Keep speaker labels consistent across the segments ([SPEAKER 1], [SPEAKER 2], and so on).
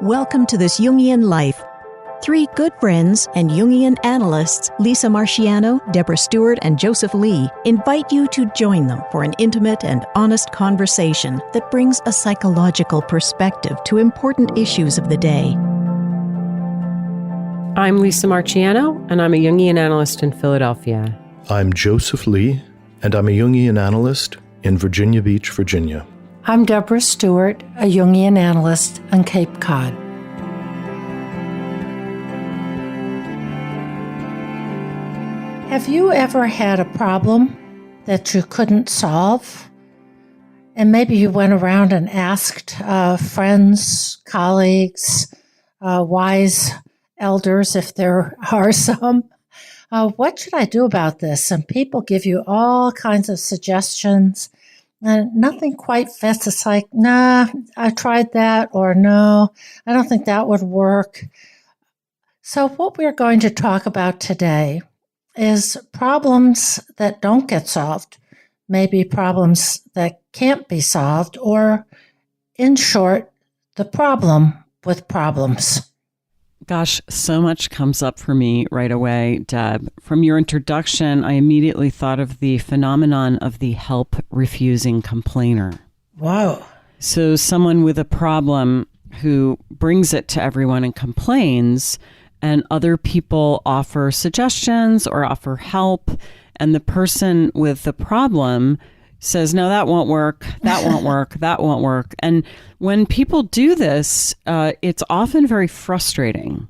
[SPEAKER 1] Welcome to This Jungian Life. Three good friends and Jungian analysts, Lisa Marciano, Deborah Stewart, and Joseph Lee, invite you to join them for an intimate and honest conversation that brings a psychological perspective to important issues of the day.
[SPEAKER 2] I'm Lisa Marciano, and I'm a Jungian analyst in Philadelphia.
[SPEAKER 3] I'm Joseph Lee, and I'm a Jungian analyst in Virginia Beach, Virginia.
[SPEAKER 4] I'm Deborah Stewart, a Jungian analyst on Cape Cod. Have you ever had a problem that you couldn't solve? And maybe you went around and asked friends, colleagues, wise elders, if there are some, what should I do about this? And people give you all kinds of suggestions. And nothing quite fits. It's like, nah, I tried that, or no, I don't think that would work. So what we're going to talk about today is problems that don't get solved, maybe problems that can't be solved, or in short, the problem with problems.
[SPEAKER 5] Gosh, so much comes up for me right away, Deb. From your introduction, I immediately thought of the phenomenon of the help-refusing complainer.
[SPEAKER 4] Wow.
[SPEAKER 5] So someone with a problem who brings it to everyone and complains, and other people offer suggestions or offer help, and the person with the problem says, no, that won't work, that won't work, that won't work. And when people do this, it's often very frustrating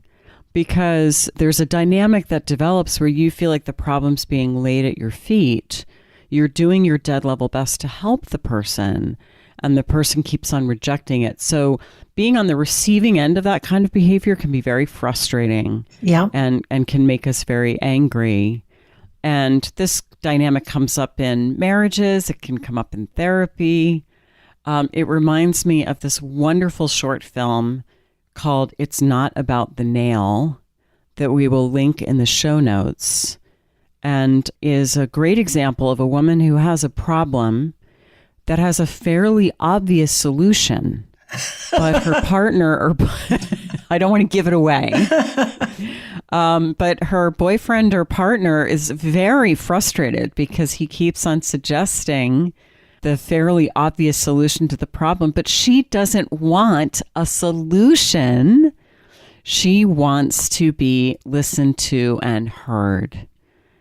[SPEAKER 5] because there's a dynamic that develops where you feel like the problem's being laid at your feet. You're doing your dead level best to help the person, and the person keeps on rejecting it. So being on the receiving end of that kind of behavior can be very frustrating, and can make us very angry. And this dynamic comes up in marriages. It can come up in therapy. It reminds me of this wonderful short film called It's Not About the Nail that we will link in the show notes, and is a great example of a woman who has a problem that has a fairly obvious solution, but her partner, or I don't want to give it away, but her boyfriend or partner is very frustrated because he keeps on suggesting the fairly obvious solution to the problem, but she doesn't want a solution. She wants to be listened to and heard,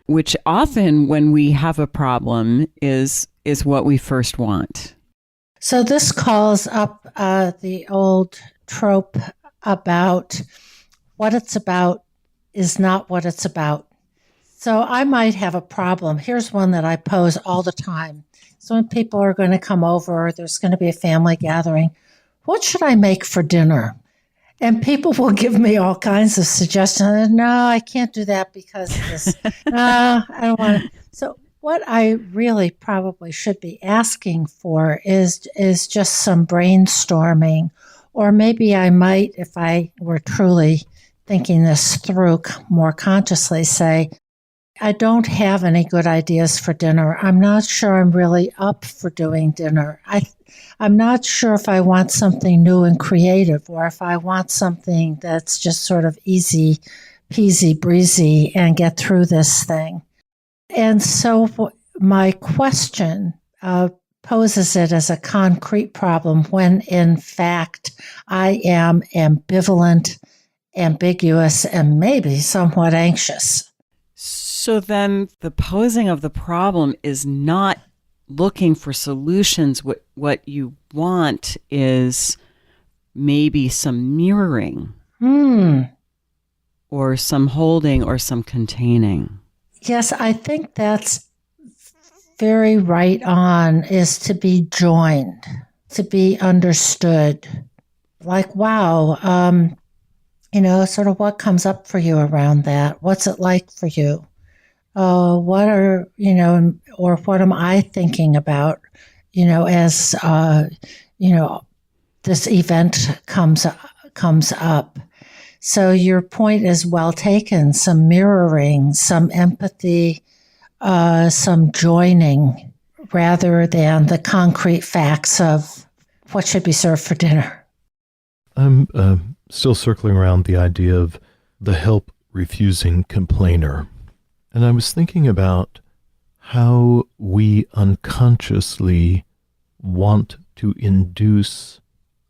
[SPEAKER 5] which often when we have a problem is what we first want.
[SPEAKER 4] So this calls up the old trope about what it's about is not what it's about. So I might have a problem. Here's one that I pose all the time. So when people are going to come over, there's going to be a family gathering, what should I make for dinner? And people will give me all kinds of suggestions. No, I can't do that because of this. No, I don't want to. So what I really probably should be asking for is just some brainstorming, or maybe I might, if I were truly thinking this through more consciously, say, I don't have any good ideas for dinner. I'm not sure I'm really up for doing dinner. I'm not sure if I want something new and creative, or if I want something that's just sort of easy peasy breezy and get through this thing. And so my question poses it as a concrete problem when, in fact, I am ambivalent, ambiguous, and maybe somewhat anxious.
[SPEAKER 5] So then the posing of the problem is not looking for solutions. What you want is maybe some mirroring or some holding or some containing.
[SPEAKER 4] Yes, I think that's very right on, is to be joined, to be understood. Like, wow, sort of what comes up for you around that? What's it like for you? What are, or what am I thinking about, as, this event comes up. So your point is well taken. Some mirroring, some empathy, some joining, rather than the concrete facts of what should be served for dinner.
[SPEAKER 3] I'm still circling around the idea of the help-refusing complainer. And I was thinking about how we unconsciously want to induce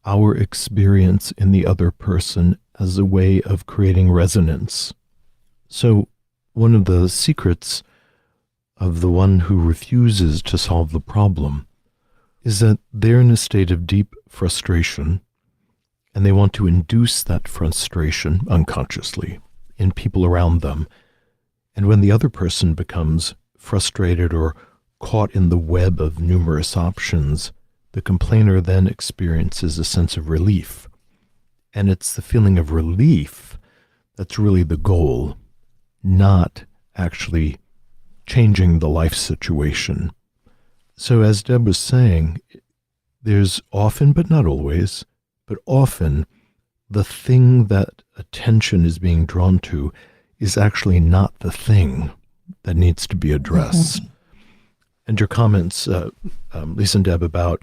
[SPEAKER 3] our experience in the other person as a way of creating resonance. So one of the secrets of the one who refuses to solve the problem is that they're in a state of deep frustration, and they want to induce that frustration unconsciously in people around them. And when the other person becomes frustrated or caught in the web of numerous options, the complainer then experiences a sense of relief. And it's the feeling of relief that's really the goal, not actually changing the life situation. So as Deb was saying, there's often, but not always, but often the thing that attention is being drawn to is actually not the thing that needs to be addressed. Mm-hmm. And your comments, Lisa and Deb, about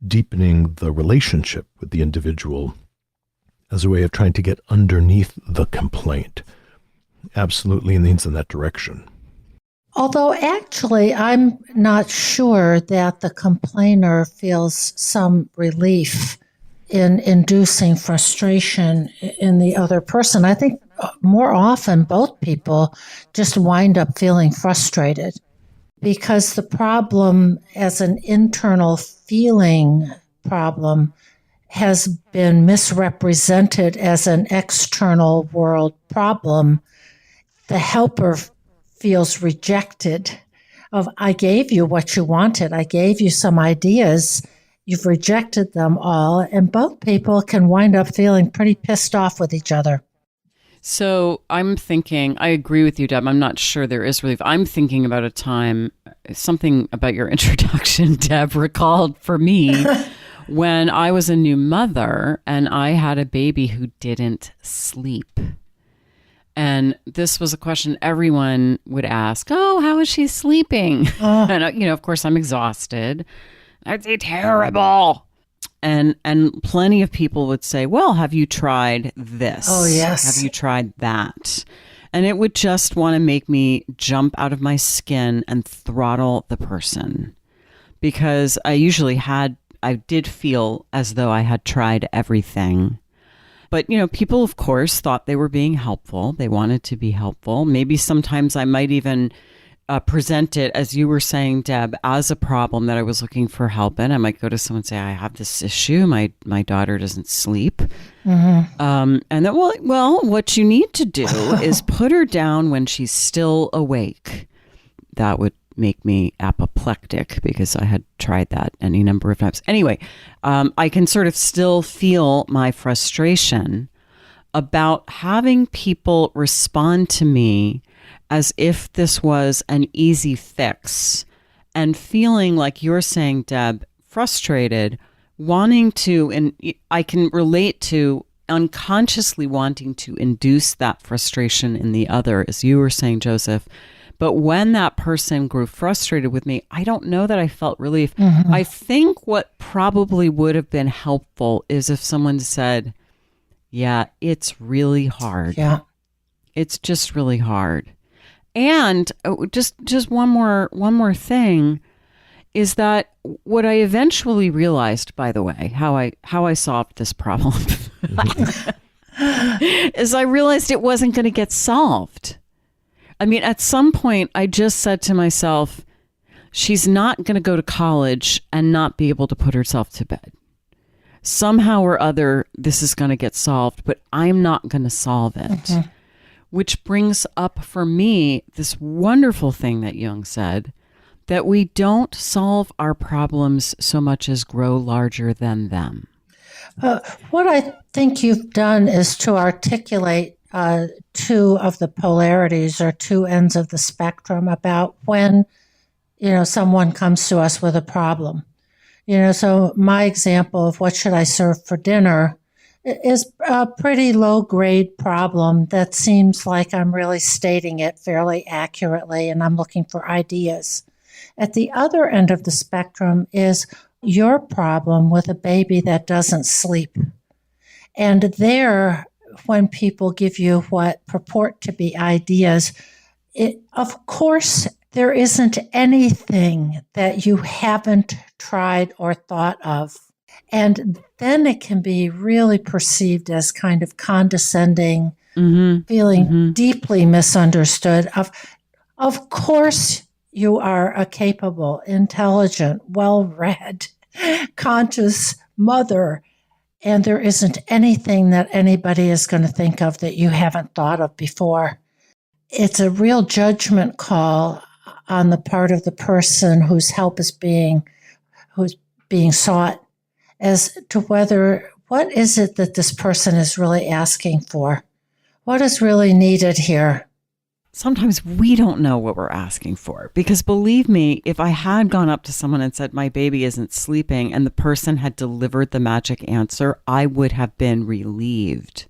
[SPEAKER 3] deepening the relationship with the individual as a way of trying to get underneath the complaint absolutely leans in that direction.
[SPEAKER 4] Although actually, I'm not sure that the complainer feels some relief in inducing frustration in the other person. I think more often both people just wind up feeling frustrated because the problem as an internal feeling problem has been misrepresented as an external world problem. The helper feels rejected of, I gave you what you wanted. I gave you some ideas. You've rejected them all. And both people can wind up feeling pretty pissed off with each other.
[SPEAKER 5] So I'm thinking, I agree with you, Deb. I'm not sure there is relief. I'm thinking about a time, something about your introduction, Deb, recalled for me when I was a new mother and I had a baby who didn't sleep. And this was a question everyone would ask, oh, how is she sleeping? And, of course, I'm exhausted. I'd say terrible. And plenty of people would say, well, have you tried this?
[SPEAKER 4] Oh, yes.
[SPEAKER 5] Have you tried that? And it would just want to make me jump out of my skin and throttle the person. Because I did feel as though I had tried everything. But, people, of course, thought they were being helpful. They wanted to be helpful. Maybe sometimes I might even present it, as you were saying, Deb, as a problem that I was looking for help in. I might go to someone and say, I have this issue. My daughter doesn't sleep. Mm-hmm. And then, well, what you need to do is put her down when she's still awake. That would make me apoplectic because I had tried that any number of times. Anyway, I can sort of still feel my frustration about having people respond to me as if this was an easy fix and feeling like you're saying, Deb, frustrated, wanting to, and I can relate to unconsciously wanting to induce that frustration in the other, as you were saying, Joseph. But when that person grew frustrated with me, I don't know that I felt relief. Mm-hmm. I think what probably would have been helpful is if someone said, yeah, it's really hard.
[SPEAKER 4] Yeah.
[SPEAKER 5] It's just really hard. And just one more thing is that what I eventually realized, by the way, how I solved this problem is I realized it wasn't going to get solved. I mean, at some point, I just said to myself, she's not going to go to college and not be able to put herself to bed. Somehow or other, this is going to get solved, but I'm not going to solve it. Mm-hmm. Which brings up for me this wonderful thing that Jung said, that we don't solve our problems so much as grow larger than them.
[SPEAKER 4] What I think you've done is to articulate two of the polarities or two ends of the spectrum about when, someone comes to us with a problem. So my example of what should I serve for dinner is a pretty low-grade problem that seems like I'm really stating it fairly accurately and I'm looking for ideas. At the other end of the spectrum is your problem with a baby that doesn't sleep. And there, when people give you what purport to be ideas, of course, there isn't anything that you haven't tried or thought of. And then it can be really perceived as kind of condescending, feeling deeply misunderstood. Of course, you are a capable, intelligent, well-read, conscious mother, and there isn't anything that anybody is going to think of that you haven't thought of before. It's a real judgment call on the part of the person whose help is being sought as to what is it that this person is really asking for? What is really needed here?
[SPEAKER 5] Sometimes we don't know what we're asking for, because believe me, if I had gone up to someone and said, my baby isn't sleeping, and the person had delivered the magic answer, I would have been relieved.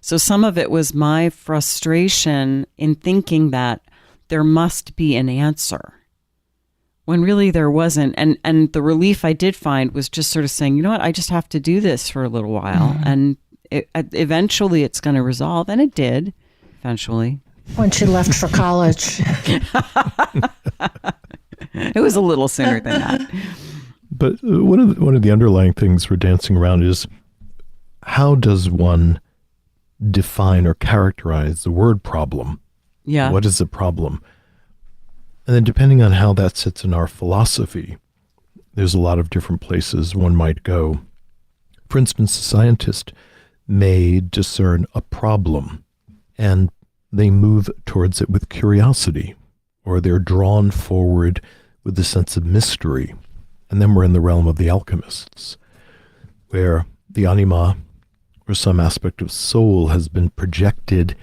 [SPEAKER 5] So some of it was my frustration in thinking that there must be an answer, when really there wasn't. And the relief I did find was just sort of saying, you know what, I just have to do this for a little while. And eventually it's going to resolve. And it did, eventually.
[SPEAKER 4] When she left for college.
[SPEAKER 5] It was a little sooner than that.
[SPEAKER 3] But one of the underlying things we're dancing around is, how does one define or characterize the word problem?
[SPEAKER 5] Yeah.
[SPEAKER 3] What is a problem? And then depending on how that sits in our philosophy, there's a lot of different places one might go. For instance, a scientist may discern a problem and they move towards it with curiosity, or they're drawn forward with a sense of mystery. And then we're in the realm of the alchemists, where the anima, or some aspect of soul, has been projected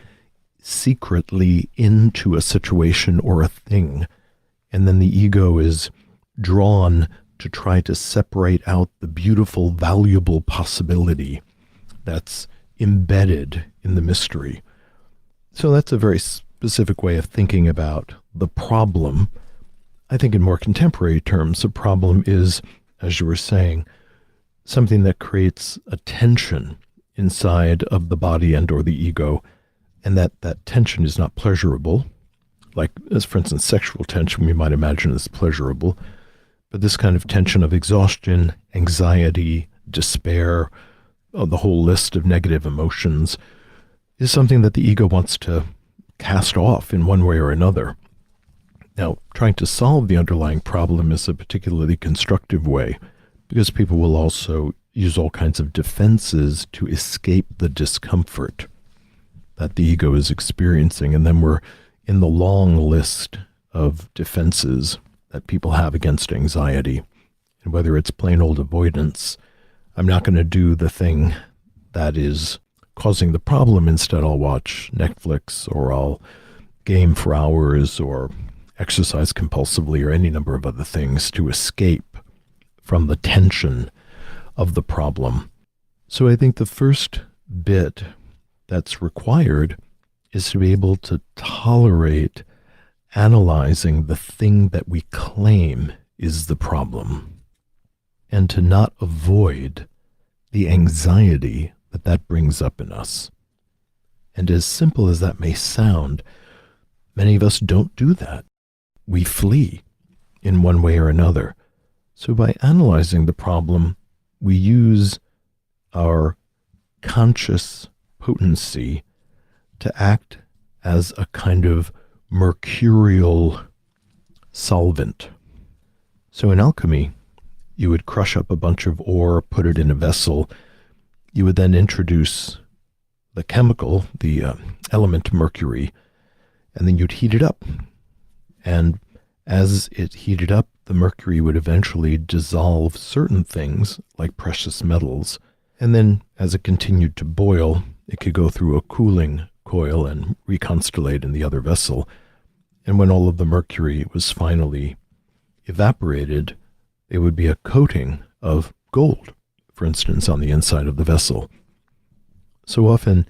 [SPEAKER 3] secretly into a situation or a thing. And then the ego is drawn to try to separate out the beautiful, valuable possibility that's embedded in the mystery. So that's a very specific way of thinking about the problem. I think in more contemporary terms, a problem is, as you were saying, something that creates a tension inside of the body and or the ego, and that tension is not pleasurable. Like, as for instance, sexual tension we might imagine as pleasurable, but this kind of tension of exhaustion, anxiety, despair, the whole list of negative emotions, is something that the ego wants to cast off in one way or another. Now, trying to solve the underlying problem is a particularly constructive way, because people will also use all kinds of defenses to escape the discomfort that the ego is experiencing. And then we're in the long list of defenses that people have against anxiety. And whether it's plain old avoidance, I'm not going to do the thing that is causing the problem. Instead, I'll watch Netflix, or I'll game for hours, or exercise compulsively, or any number of other things to escape from the tension of the problem. So I think the first bit that's required is to be able to tolerate analyzing the thing that we claim is the problem, and to not avoid the anxiety that brings up in us. And as simple as that may sound, many of us don't do that. We flee in one way or another. So by analyzing the problem, we use our conscious potency to act as a kind of mercurial solvent. So in alchemy, you would crush up a bunch of ore, put it in a vessel. You would then introduce the chemical, the element mercury, and then you'd heat it up. And as it heated up, the mercury would eventually dissolve certain things, like precious metals. And then as it continued to boil, it could go through a cooling coil and reconstellate in the other vessel. And when all of the mercury was finally evaporated, it would be a coating of gold, for instance, on the inside of the vessel. So often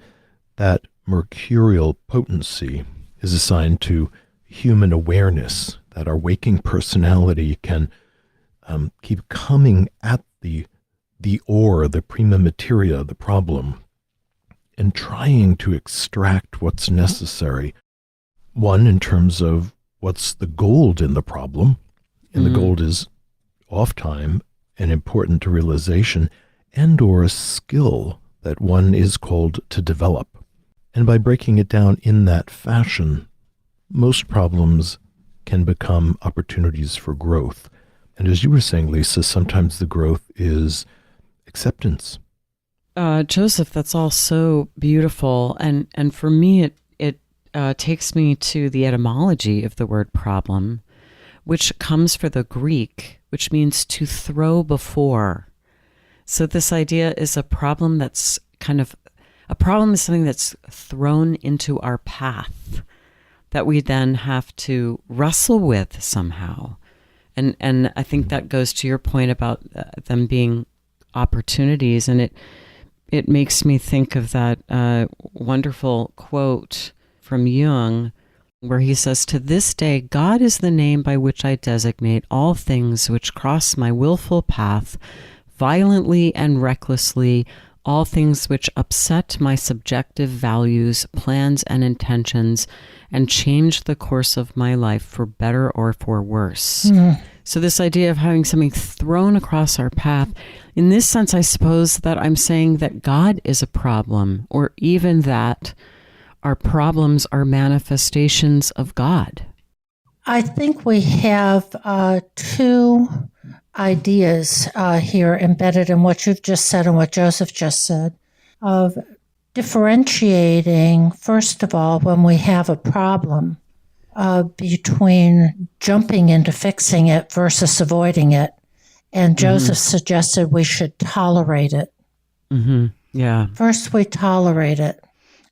[SPEAKER 3] that mercurial potency is assigned to human awareness, that our waking personality can keep coming at the the prima materia, the problem, and trying to extract what's necessary. One, in terms of what's the gold in the problem, and the gold is oft-time an important realization and or a skill that one is called to develop. And by breaking it down in that fashion, most problems can become opportunities for growth. And as you were saying, Lisa, sometimes the growth is acceptance.
[SPEAKER 5] Joseph, that's all so beautiful. And for me, it takes me to the etymology of the word problem, which comes from the Greek, which means to throw before. So this idea is a problem that's a problem is something that's thrown into our path that we then have to wrestle with somehow. And I think that goes to your point about them being opportunities. And it makes me think of that wonderful quote from Jung, where he says, "To this day, God is the name by which I designate all things which cross my willful path, violently and recklessly, all things which upset my subjective values, plans, and intentions, and change the course of my life for better or for worse." So this idea of having something thrown across our path, in this sense, I suppose that I'm saying that God is a problem, or even that our problems are manifestations of God.
[SPEAKER 4] I think we have two ideas here embedded in what you've just said and what Joseph just said, of differentiating, first of all, when we have a problem, between jumping into fixing it versus avoiding it. And Joseph suggested we should tolerate it.
[SPEAKER 5] Yeah.
[SPEAKER 4] First, we tolerate it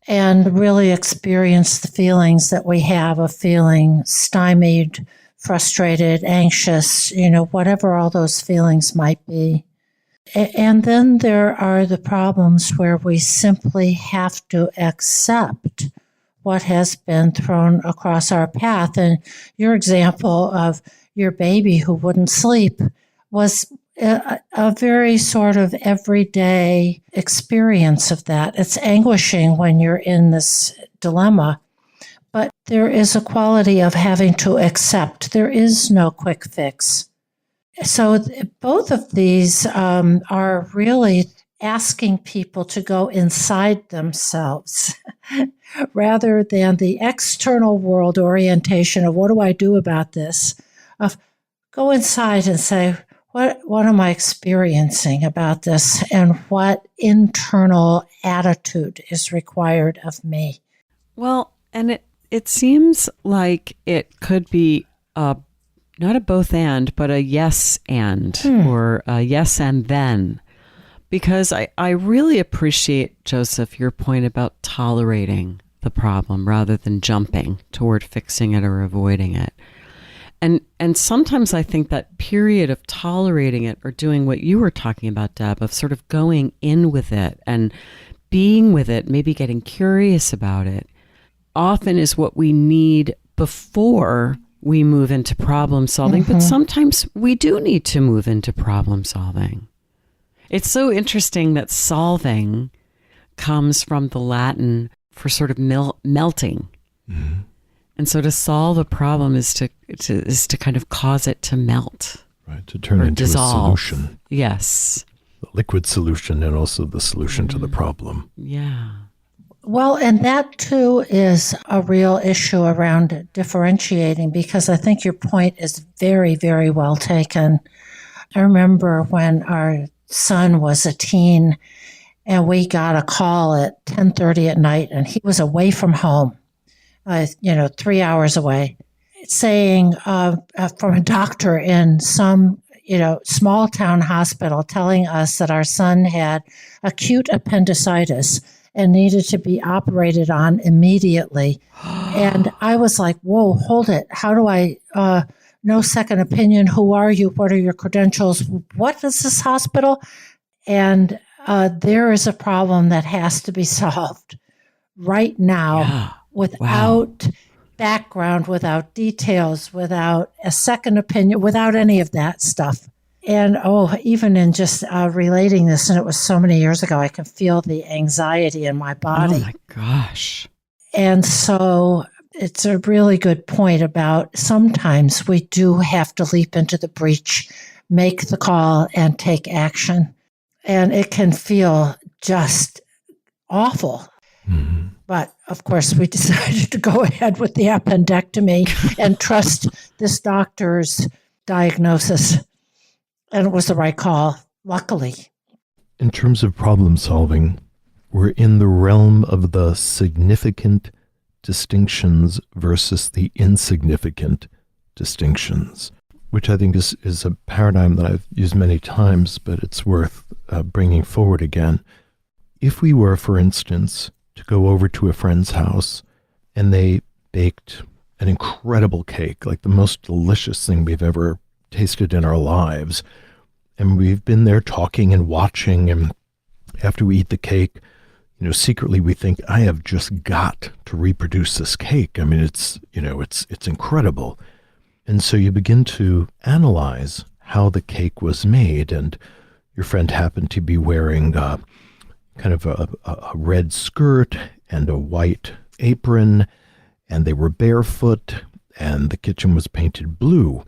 [SPEAKER 4] and really experience the feelings that we have of feeling stymied, frustrated, anxious, whatever all those feelings might be. And then there are the problems where we simply have to accept what has been thrown across our path. And your example of your baby who wouldn't sleep was a very sort of everyday experience of that. It's anguishing when you're in this dilemma, but there is a quality of having to accept. There is no quick fix. So both of these are really asking people to go inside themselves rather than the external world orientation of what do I do about this, of go inside and say, what am I experiencing about this, and what internal attitude is required of me?
[SPEAKER 5] Well, and it seems like it could be not a both and, but a yes and, or a yes and then. Because I really appreciate, Joseph, your point about tolerating the problem rather than jumping toward fixing it or avoiding it. And sometimes I think that period of tolerating it or doing what you were talking about, Deb, of sort of going in with it and being with it, maybe getting curious about it, often is what we need before we move into problem solving. But sometimes we do need to move into problem solving. It's so interesting that solving comes from the Latin for sort of melting. And so to solve a problem is to kind of cause it to melt.
[SPEAKER 3] Right, to turn into
[SPEAKER 5] dissolve.
[SPEAKER 3] A solution.
[SPEAKER 5] Yes.
[SPEAKER 3] The liquid solution and also the solution to the problem.
[SPEAKER 5] Yeah.
[SPEAKER 4] Well, and that too is a real issue around differentiating, because I think your point is very, very well taken. I remember when our son was a teen and we got a call at 10:30 at night and he was away from home, 3 hours away, saying from a doctor in some, small town hospital telling us that our son had acute appendicitis and needed to be operated on immediately. And I was like, whoa, hold it. How do I, no second opinion. Who are you? What are your credentials? What is this hospital? And there is a problem that has to be solved right now without background, without details, without a second opinion, without any of that stuff. And even in just relating this, and it was so many years ago, I can feel the anxiety in my body.
[SPEAKER 5] Oh my gosh.
[SPEAKER 4] And so it's a really good point about sometimes we do have to leap into the breach, make the call, and take action. And it can feel just awful.
[SPEAKER 3] Mm-hmm.
[SPEAKER 4] But of course, we decided to go ahead with the appendectomy and trust this doctor's diagnosis. And it was the right call, luckily.
[SPEAKER 3] In terms of problem solving, we're in the realm of the significant distinctions versus the insignificant distinctions, which I think is a paradigm that I've used many times, but it's worth bringing forward again. If we were, for instance, to go over to a friend's house and they baked an incredible cake, like the most delicious thing we've ever tasted in our lives, and we've been there talking and watching, and after we eat the cake, secretly we think, I have just got to reproduce this cake. I mean, it's incredible. And so you begin to analyze how the cake was made, and your friend happened to be wearing kind of a red skirt and a white apron, and they were barefoot, and the kitchen was painted blue.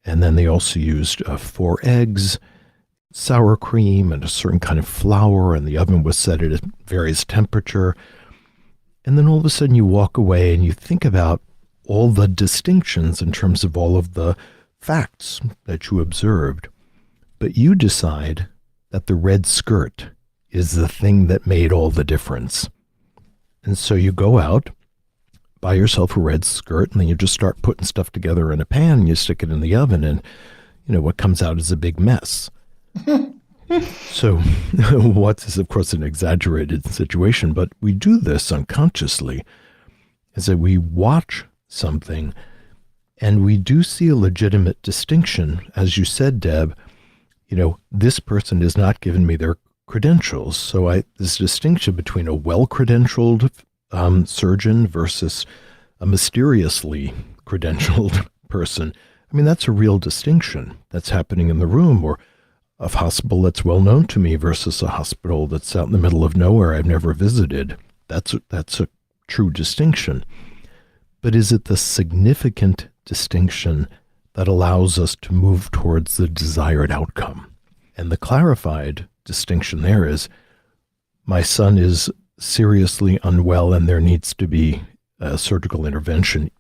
[SPEAKER 3] And then they also used 4 eggs, sour cream, and a certain kind of flour, and the oven was set at a various temperature. And then all of a sudden you walk away and you think about all the distinctions in terms of all of the facts that you observed. But you decide that the red skirt is the thing that made all the difference. And so you go out, buy yourself a red skirt, and then you just start putting stuff together in a pan, and you stick it in the oven, and what comes out is a big mess. So what is, of course, an exaggerated situation, but we do this unconsciously, is that we watch something and we do see a legitimate distinction. As you said, Deb, this person is not giving me their credentials. So this distinction between a well-credentialed surgeon versus a mysteriously credentialed person, I mean, that's a real distinction that's happening in the room, or a hospital that's well known to me versus a hospital that's out in the middle of nowhere I've never visited. That's a true distinction. But is it the significant distinction that allows us to move towards the desired outcome? And the clarified distinction there is, my son is seriously unwell and there needs to be a surgical intervention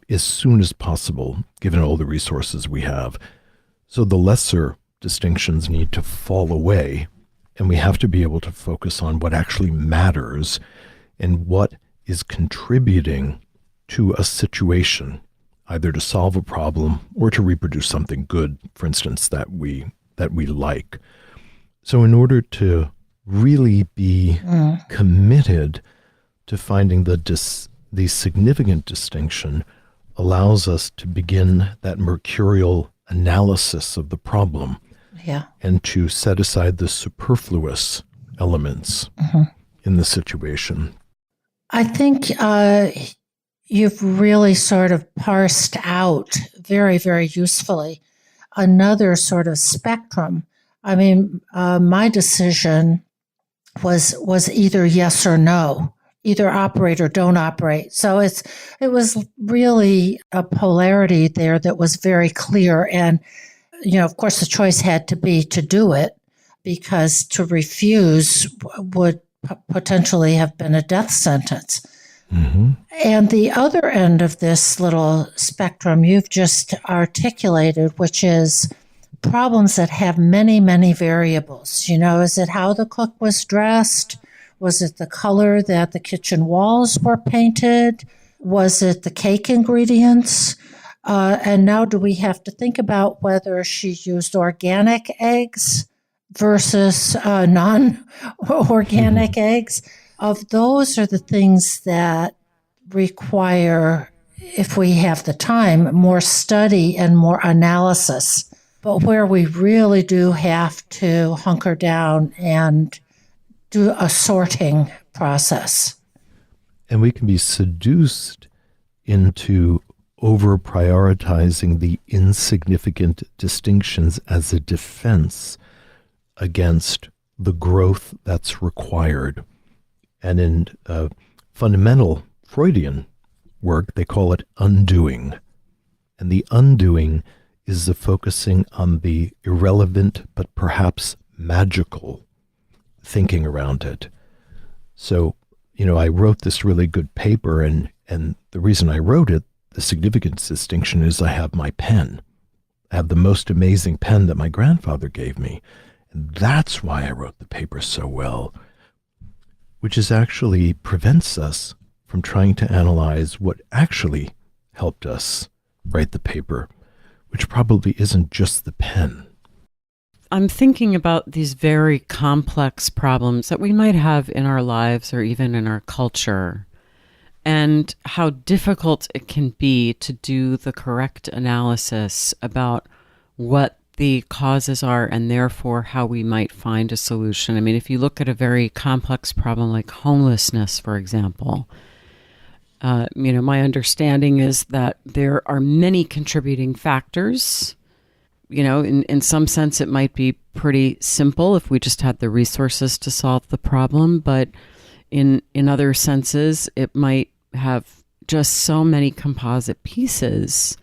[SPEAKER 3] as soon as possible, given all the resources we have. So the lesser distinctions need to fall away, and we have to be able to focus on what actually matters and what is contributing to a situation, either to solve a problem or to reproduce something good, for instance, that we like. So in order to really be committed to finding the significant distinction allows us to begin that mercurial analysis of the problem, and to set aside the superfluous elements in the situation.
[SPEAKER 4] I think you've really sort of parsed out very, very usefully another sort of spectrum. I mean, my decision was either yes or no, either operate or don't operate. So it was really a polarity there that was very clear. And, of course, the choice had to be to do it, because to refuse would potentially have been a death sentence. Mm-hmm. And the other end of this little spectrum you've just articulated, which is problems that have many, many variables. Is it how the cook was dressed? Was it the color that the kitchen walls were painted? Was it the cake ingredients? And now do we have to think about whether she used organic eggs versus non-organic eggs? Of those are the things that require, if we have the time, more study and more analysis. But where we really do have to hunker down and do a sorting process.
[SPEAKER 3] And we can be seduced into over prioritizing the insignificant distinctions as a defense against the growth that's required. And in fundamental Freudian work, they call it undoing. And the undoing is the focusing on the irrelevant but perhaps magical thinking around it. So, I wrote this really good paper, and the reason I wrote it, the significant distinction is I have my pen. I have the most amazing pen that my grandfather gave me. And that's why I wrote the paper so well, which is actually prevents us from trying to analyze what actually helped us write the paper, which probably isn't just the pen.
[SPEAKER 5] I'm thinking about these very complex problems that we might have in our lives or even in our culture, and how difficult it can be to do the correct analysis about what the causes are and therefore how we might find a solution. I mean, if you look at a very complex problem like homelessness, for example, my understanding is that there are many contributing factors. In some sense, it might be pretty simple if we just had the resources to solve the problem. But in other senses, it might have just so many composite pieces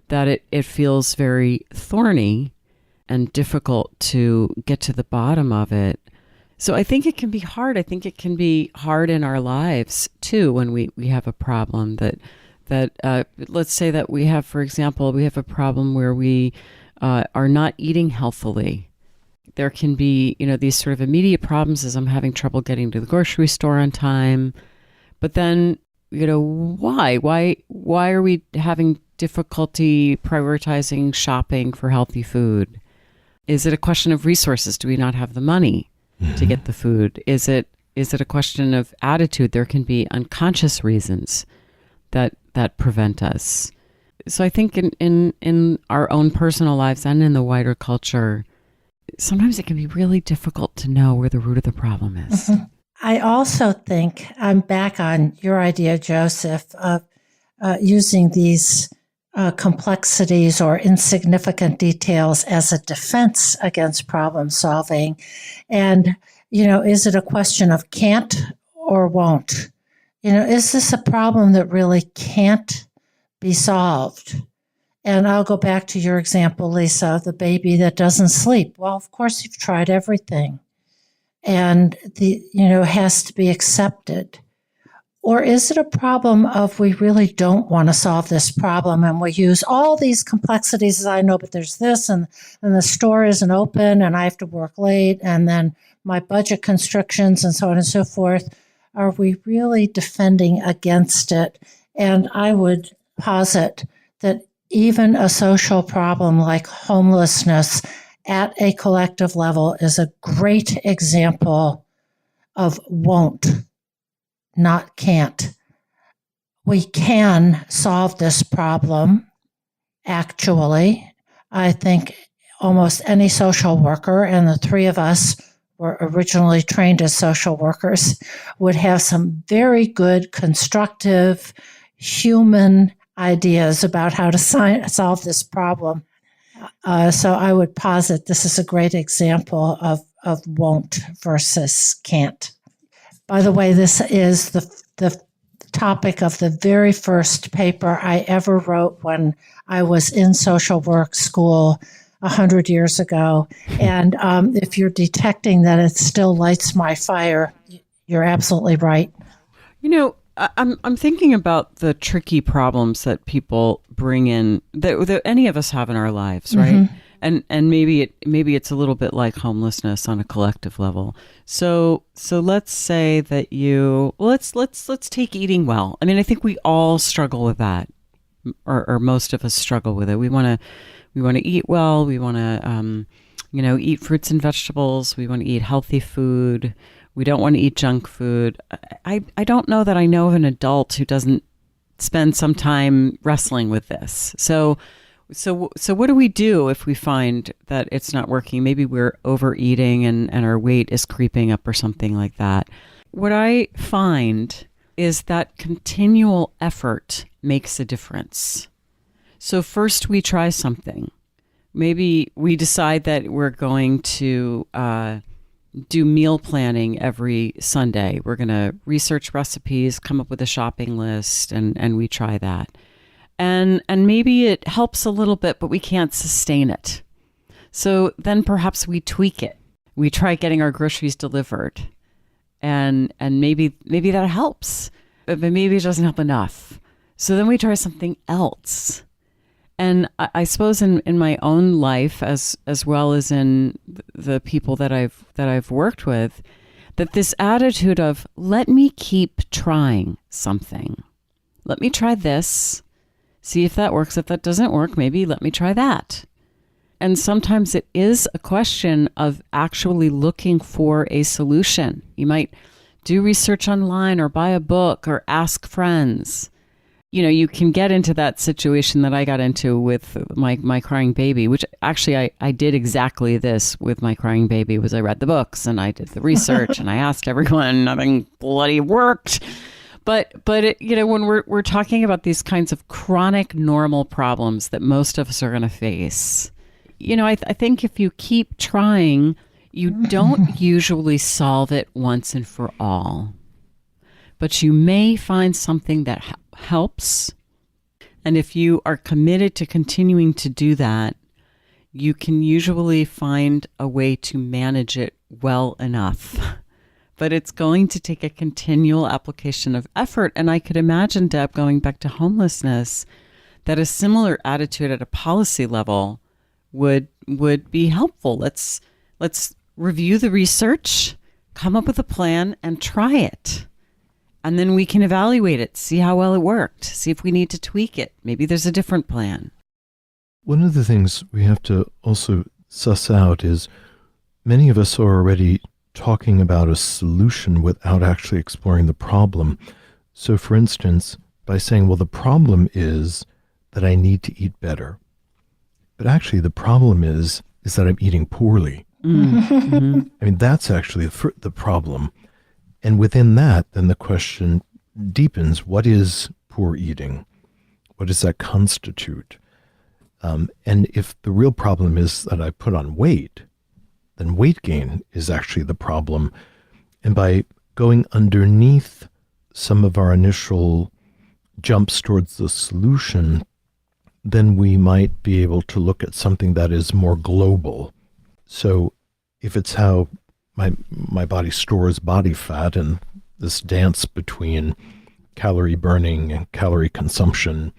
[SPEAKER 5] that it feels very thorny and difficult to get to the bottom of it. So I think it can be hard. I think it can be hard in our lives too when we have a problem that let's say that we have, for example, we have a problem where we are not eating healthily. There can be, these sort of immediate problems as I'm having trouble getting to the grocery store on time. But then, why? Why are we having difficulty prioritizing shopping for healthy food? Is it a question of resources? Do we not have the money to get the food? Is it a question of attitude? There can be unconscious reasons that prevent us. So I think in our own personal lives and in the wider culture, sometimes it can be really difficult to know where the root of the problem is.
[SPEAKER 4] Mm-hmm. I also think I'm back on your idea, Joseph, of using these complexities or insignificant details as a defense against problem solving. And, is it a question of can't or won't? Is this a problem that really can't be solved? And I'll go back to your example, Lisa, of the baby that doesn't sleep. Well, of course, you've tried everything. And has to be accepted. Or is it a problem of we really don't want to solve this problem and we use all these complexities as I know, but there's this and the store isn't open and I have to work late and then my budget constrictions and so on and so forth. Are we really defending against it? And I would posit that even a social problem like homelessness at a collective level is a great example of won't, not can't. We can solve this problem, actually. I think almost any social worker, and the three of us were originally trained as social workers, would have some very good, constructive, human ideas about how to solve this problem. So I would posit this is a great example of won't versus can't. By the way, this is the topic of the very first paper I ever wrote when I was in social work school 100 years ago. And if you're detecting that it still lights my fire, you're absolutely right.
[SPEAKER 5] I'm thinking about the tricky problems that people bring in that any of us have in our lives, right? Mm-hmm. And maybe it's a little bit like homelessness on a collective level. So let's say that let's take eating well. I mean, I think we all struggle with that, or most of us struggle with it. We want to eat well. We want to eat fruits and vegetables. We want to eat healthy food. We don't want to eat junk food. I don't know that I know of an adult who doesn't spend some time wrestling with this. So what do we do if we find that it's not working? Maybe we're overeating and our weight is creeping up or something like that. What I find is that continual effort makes a difference. So first we try something. Maybe we decide that we're going to do meal planning every Sunday. We're going to research recipes, come up with a shopping list, and we try that. And maybe it helps a little bit, but we can't sustain it. So then perhaps we tweak it. We try getting our groceries delivered. And maybe that helps, but maybe it doesn't help enough. So then we try something else. And I suppose in my own life, as well as in the people that I've worked with, that this attitude of let me keep trying something. Let me try this, see if that works. If that doesn't work, maybe let me try that. And sometimes it is a question of actually looking for a solution. You might do research online or buy a book or ask friends. You know, you can get into that situation that I got into with my crying baby, which actually I did exactly this with my crying baby. Was I read the books and I did the research and I asked everyone, nothing bloody worked. But it, you know, when we're talking about these kinds of chronic normal problems that most of us are going to face, you know, I think if you keep trying, you don't usually solve it once and for all. But you may find something that helps. And if you are committed to continuing to do that, you can usually find a way to manage it well enough. But it's going to take a continual application of effort. And I could imagine, Deb, going back to homelessness, that a similar attitude at a policy level would be helpful. Let's review the research, come up with a plan, and try it. And then we can evaluate it, see how well it worked, see if we need to tweak it. Maybe there's a different plan.
[SPEAKER 3] One of the things we have to also suss out is many of us are already talking about a solution without actually exploring the problem. So for instance, by saying, well, the problem is that I need to eat better. But actually the problem is that I'm eating poorly. Mm-hmm. I mean, that's actually the problem. And within that, then the question deepens, what is poor eating? What does that constitute? And if the real problem is that I put on weight, then weight gain is actually the problem. And by going underneath some of our initial jumps towards the solution, then we might be able to look at something that is more global. So if it's how my body stores body fat and this dance between calorie burning and calorie consumption,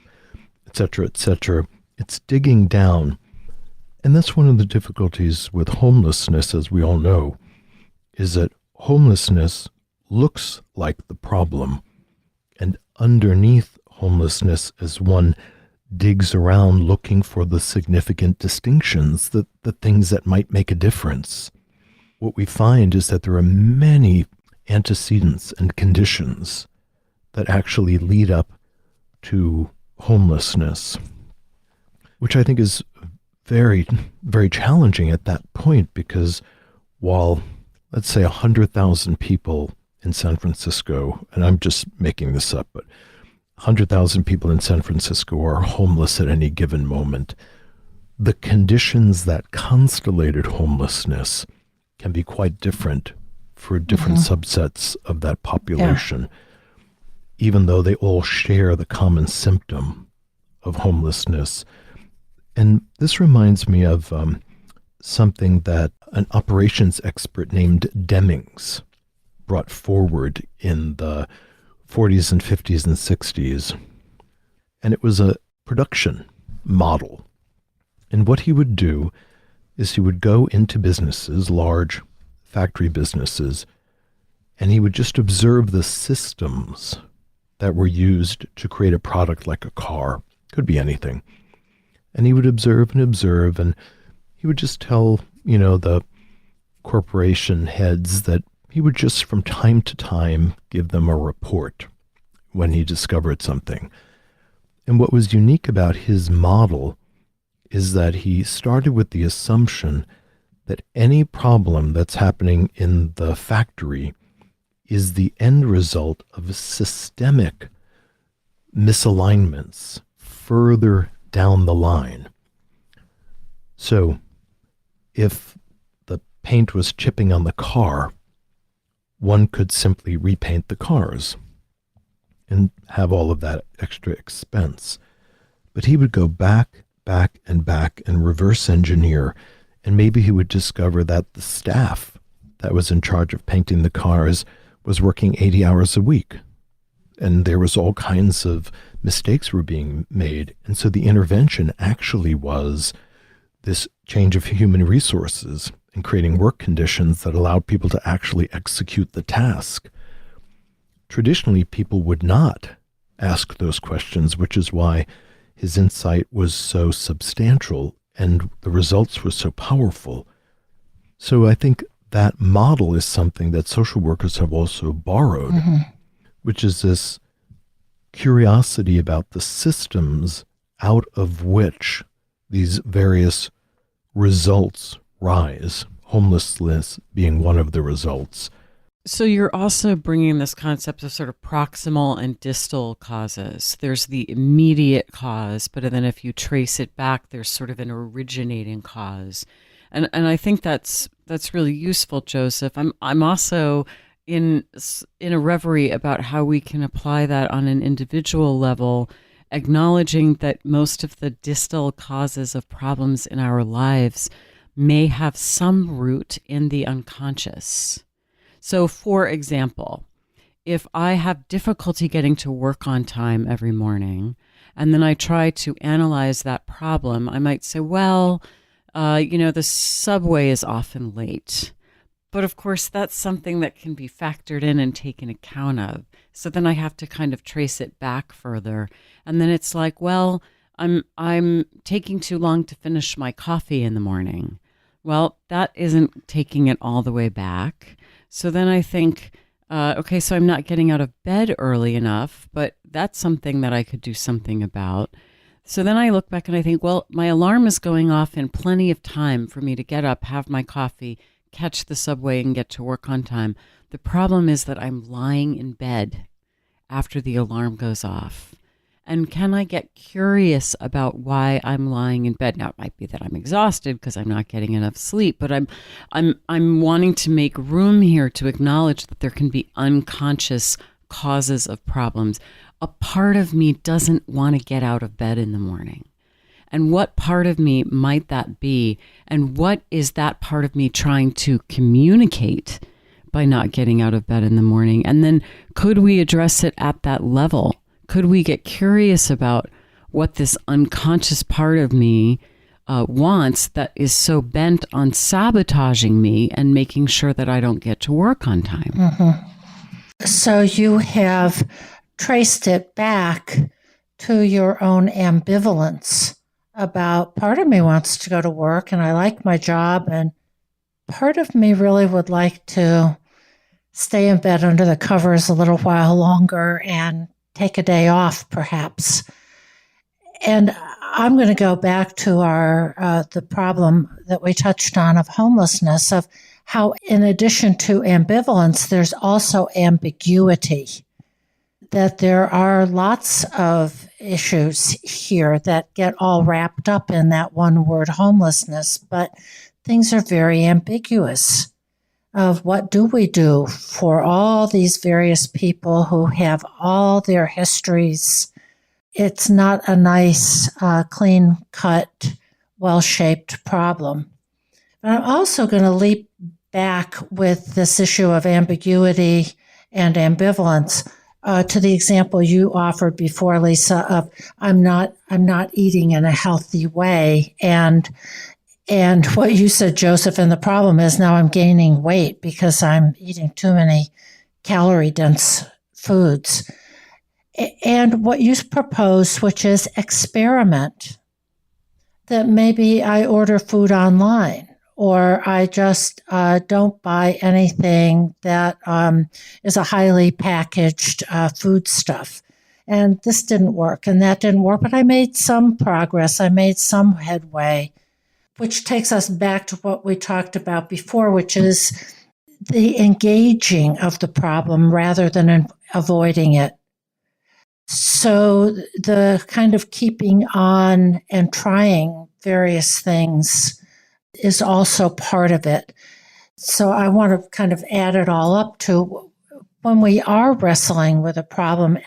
[SPEAKER 3] et cetera, it's digging down. And that's one of the difficulties with homelessness, as we all know, is that homelessness looks like the problem. And underneath homelessness, as one digs around looking for the significant distinctions, the things that might make a difference, what we find is that there are many antecedents and conditions that actually lead up to homelessness, which I think is very, very challenging at that point, because while, let's say, 100,000 people in San Francisco, and I'm just making this up, but 100,000 people in San Francisco are homeless at any given moment, the conditions that constellated homelessness can be quite different for different subsets of that population, even though they all share the common symptom of homelessness. And this reminds me of something that an operations expert named Demings brought forward in the 40s and 50s and 60s. And it was a production model. And what he would do is he would go into businesses, large factory businesses, and he would just observe the systems that were used to create a product like a car. Could be anything. And he would observe, and he would just tell, the corporation heads that he would just from time to time give them a report when he discovered something. And what was unique about his model is that he started with the assumption that any problem that's happening in the factory is the end result of systemic misalignments further down the line. So if the paint was chipping on the car, one could simply repaint the cars and have all of that extra expense. But he would go back and reverse engineer, and maybe he would discover that the staff that was in charge of painting the cars was working 80 hours a week, and there was all kinds of mistakes were being made. And so the intervention actually was this change of human resources and creating work conditions that allowed people to actually execute the task. Traditionally, people would not ask those questions, which is why his insight was so substantial and the results were so powerful. So I think that model is something that social workers have also borrowed, which is this curiosity about the systems out of which these various results rise, homelessness being one of the results.
[SPEAKER 5] So you're also bringing this concept of sort of proximal and distal causes. There's the immediate cause, but then if you trace it back, there's sort of an originating cause. And I think that's really useful, Joseph. I'm also in a reverie about how we can apply that on an individual level, acknowledging that most of the distal causes of problems in our lives may have some root in the unconscious. So, for example, if I have difficulty getting to work on time every morning, and then I try to analyze that problem, I might say, well, the subway is often late. But of course, that's something that can be factored in and taken account of. So then I have to kind of trace it back further. And then it's like, well, I'm taking too long to finish my coffee in the morning. Well, that isn't taking it all the way back. So then I think, okay, so I'm not getting out of bed early enough, but that's something that I could do something about. So then I look back and I think, well, my alarm is going off in plenty of time for me to get up, have my coffee, catch the subway, and get to work on time. The problem is that I'm lying in bed after the alarm goes off. And can I get curious about why I'm lying in bed? Now, it might be that I'm exhausted because I'm not getting enough sleep, but I'm wanting to make room here to acknowledge that there can be unconscious causes of problems. A part of me doesn't want to get out of bed in the morning. And what part of me might that be? And what is that part of me trying to communicate by not getting out of bed in the morning? And then could we address it at that level? Could we get curious about what this unconscious part of me wants that is so bent on sabotaging me and making sure that I don't get to work on time?
[SPEAKER 4] Mm-hmm. So you have traced it back to your own ambivalence about part of me wants to go to work and I like my job, and part of me really would like to stay in bed under the covers a little while longer and take a day off, perhaps. And I'm going to go back to the problem that we touched on of homelessness, of how in addition to ambivalence, there's also ambiguity, that there are lots of issues here that get all wrapped up in that one word, homelessness, but things are very ambiguous. Of what do we do for all these various people who have all their histories? It's not a nice, clean-cut, well-shaped problem. But I'm also going to leap back with this issue of ambiguity and ambivalence to the example you offered before, Lisa, of I'm not eating in a healthy way, and what you said, Joseph, and the problem is now I'm gaining weight because I'm eating too many calorie-dense foods. And what you propose, which is experiment, that maybe I order food online, or I just don't buy anything that is a highly packaged food stuff. And this didn't work, and that didn't work, but I made some progress. I made some headway, which takes us back to what we talked about before, which is the engaging of the problem rather than avoiding it. So the kind of keeping on and trying various things is also part of it. So I want to kind of add it all up to when we are wrestling with a problem,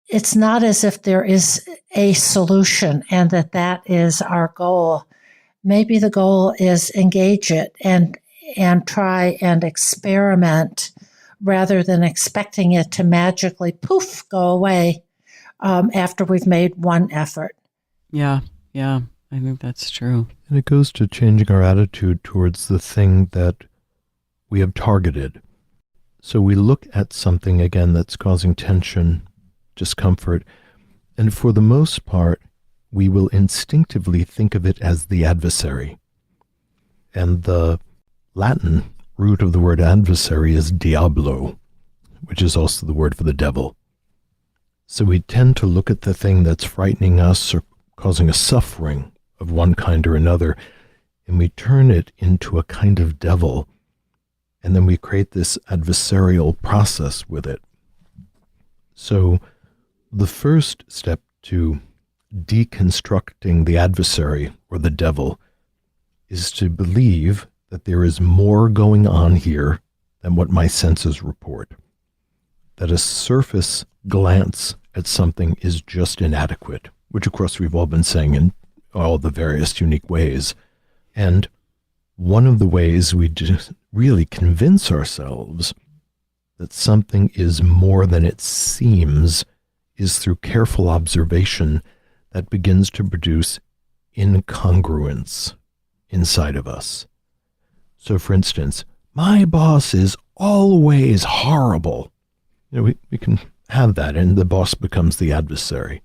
[SPEAKER 4] it's not as if there is a solution and that is our goal. Maybe the goal is engage it and try and experiment rather than expecting it to magically poof go away after we've made one effort.
[SPEAKER 5] Yeah, I think that's true.
[SPEAKER 3] And it goes to changing our attitude towards the thing that we have targeted. So we look at something, again, that's causing tension, discomfort, and for the most part, we will instinctively think of it as the adversary. And the Latin root of the word adversary is diablo, which is also the word for the devil. So we tend to look at the thing that's frightening us or causing us suffering of one kind or another, and we turn it into a kind of devil, and then we create this adversarial process with it. So the first step to deconstructing the adversary or the devil is to believe that there is more going on here than what my senses report. That a surface glance at something is just inadequate, which of course we've all been saying in all the various unique ways. And one of the ways we just really convince ourselves that something is more than it seems is through careful observation that begins to produce incongruence inside of us. So for instance, my boss is always horrible. We can have that, and the boss becomes the adversary.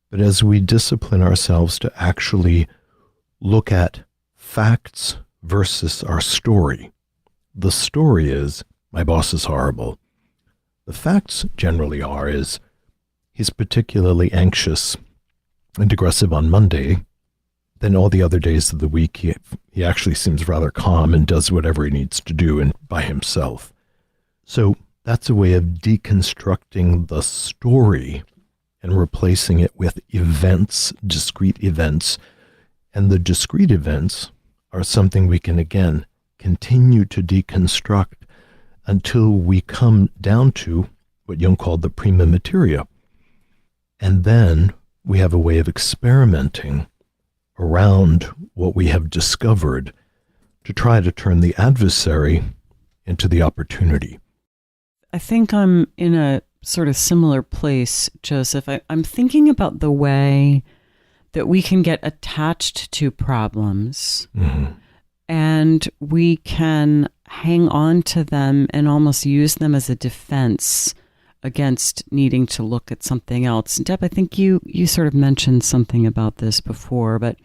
[SPEAKER 3] But as we discipline ourselves to actually look at facts versus our story, the story is, my boss is horrible. The facts generally is, he's particularly anxious and aggressive on Monday. Then all the other days of the week, he actually seems rather calm and does whatever he needs to do and by himself. So that's a way of deconstructing the story and replacing it with events, discrete events. And the discrete events are something we can, again, continue to deconstruct until we come down to what Jung called the prima materia. And then we have a way of experimenting around what we have discovered to try to turn the adversary into the opportunity.
[SPEAKER 5] I think I'm in a sort of similar place, Joseph. I'm thinking about the way that we can get attached to problems, and we can hang on to them and almost use them as a defense against needing to look at something else. Deb, I think you sort of mentioned something about this before, but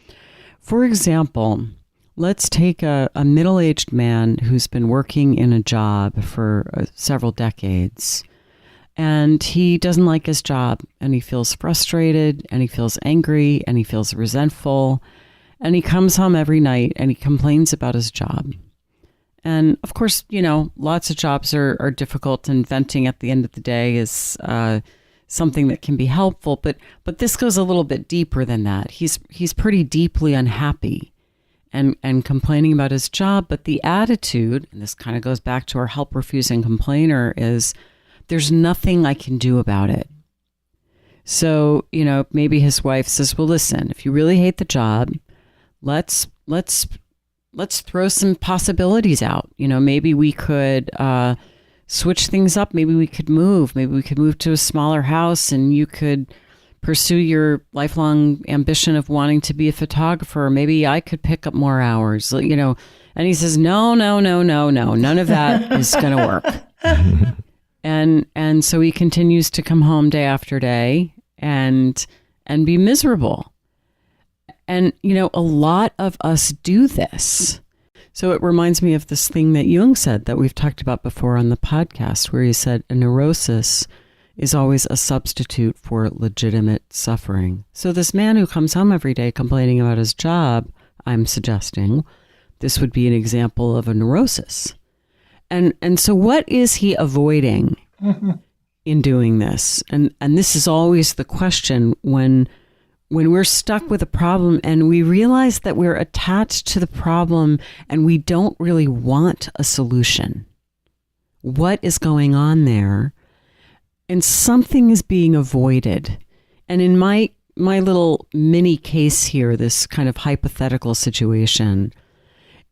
[SPEAKER 5] for example, let's take a middle-aged man who's been working in a job for several decades, and he doesn't like his job, and he feels frustrated, and he feels angry, and he feels resentful, and he comes home every night and he complains about his job. And of course, lots of jobs are difficult, and venting at the end of the day is something that can be helpful. But this goes a little bit deeper than that. He's pretty deeply unhappy and complaining about his job. But the attitude, and this kind of goes back to our help refusing complainer, is there's nothing I can do about it. So, maybe his wife says, well, listen, if you really hate the job, let's throw some possibilities out. Maybe we could switch things up. Maybe we could move. Maybe we could move to a smaller house, and you could pursue your lifelong ambition of wanting to be a photographer. Maybe I could pick up more hours, And he says, no, none of that is going to work. And so he continues to come home day after day and be miserable. And, a lot of us do this. So it reminds me of this thing that Jung said that we've talked about before on the podcast, where he said a neurosis is always a substitute for legitimate suffering. So this man who comes home every day complaining about his job, I'm suggesting this would be an example of a neurosis. And so what is he avoiding in doing this. And this is always the question when we're stuck with a problem and we realize that we're attached to the problem and we don't really want a solution. What is going on there? And something is being avoided. And in my little mini case here, this kind of hypothetical situation,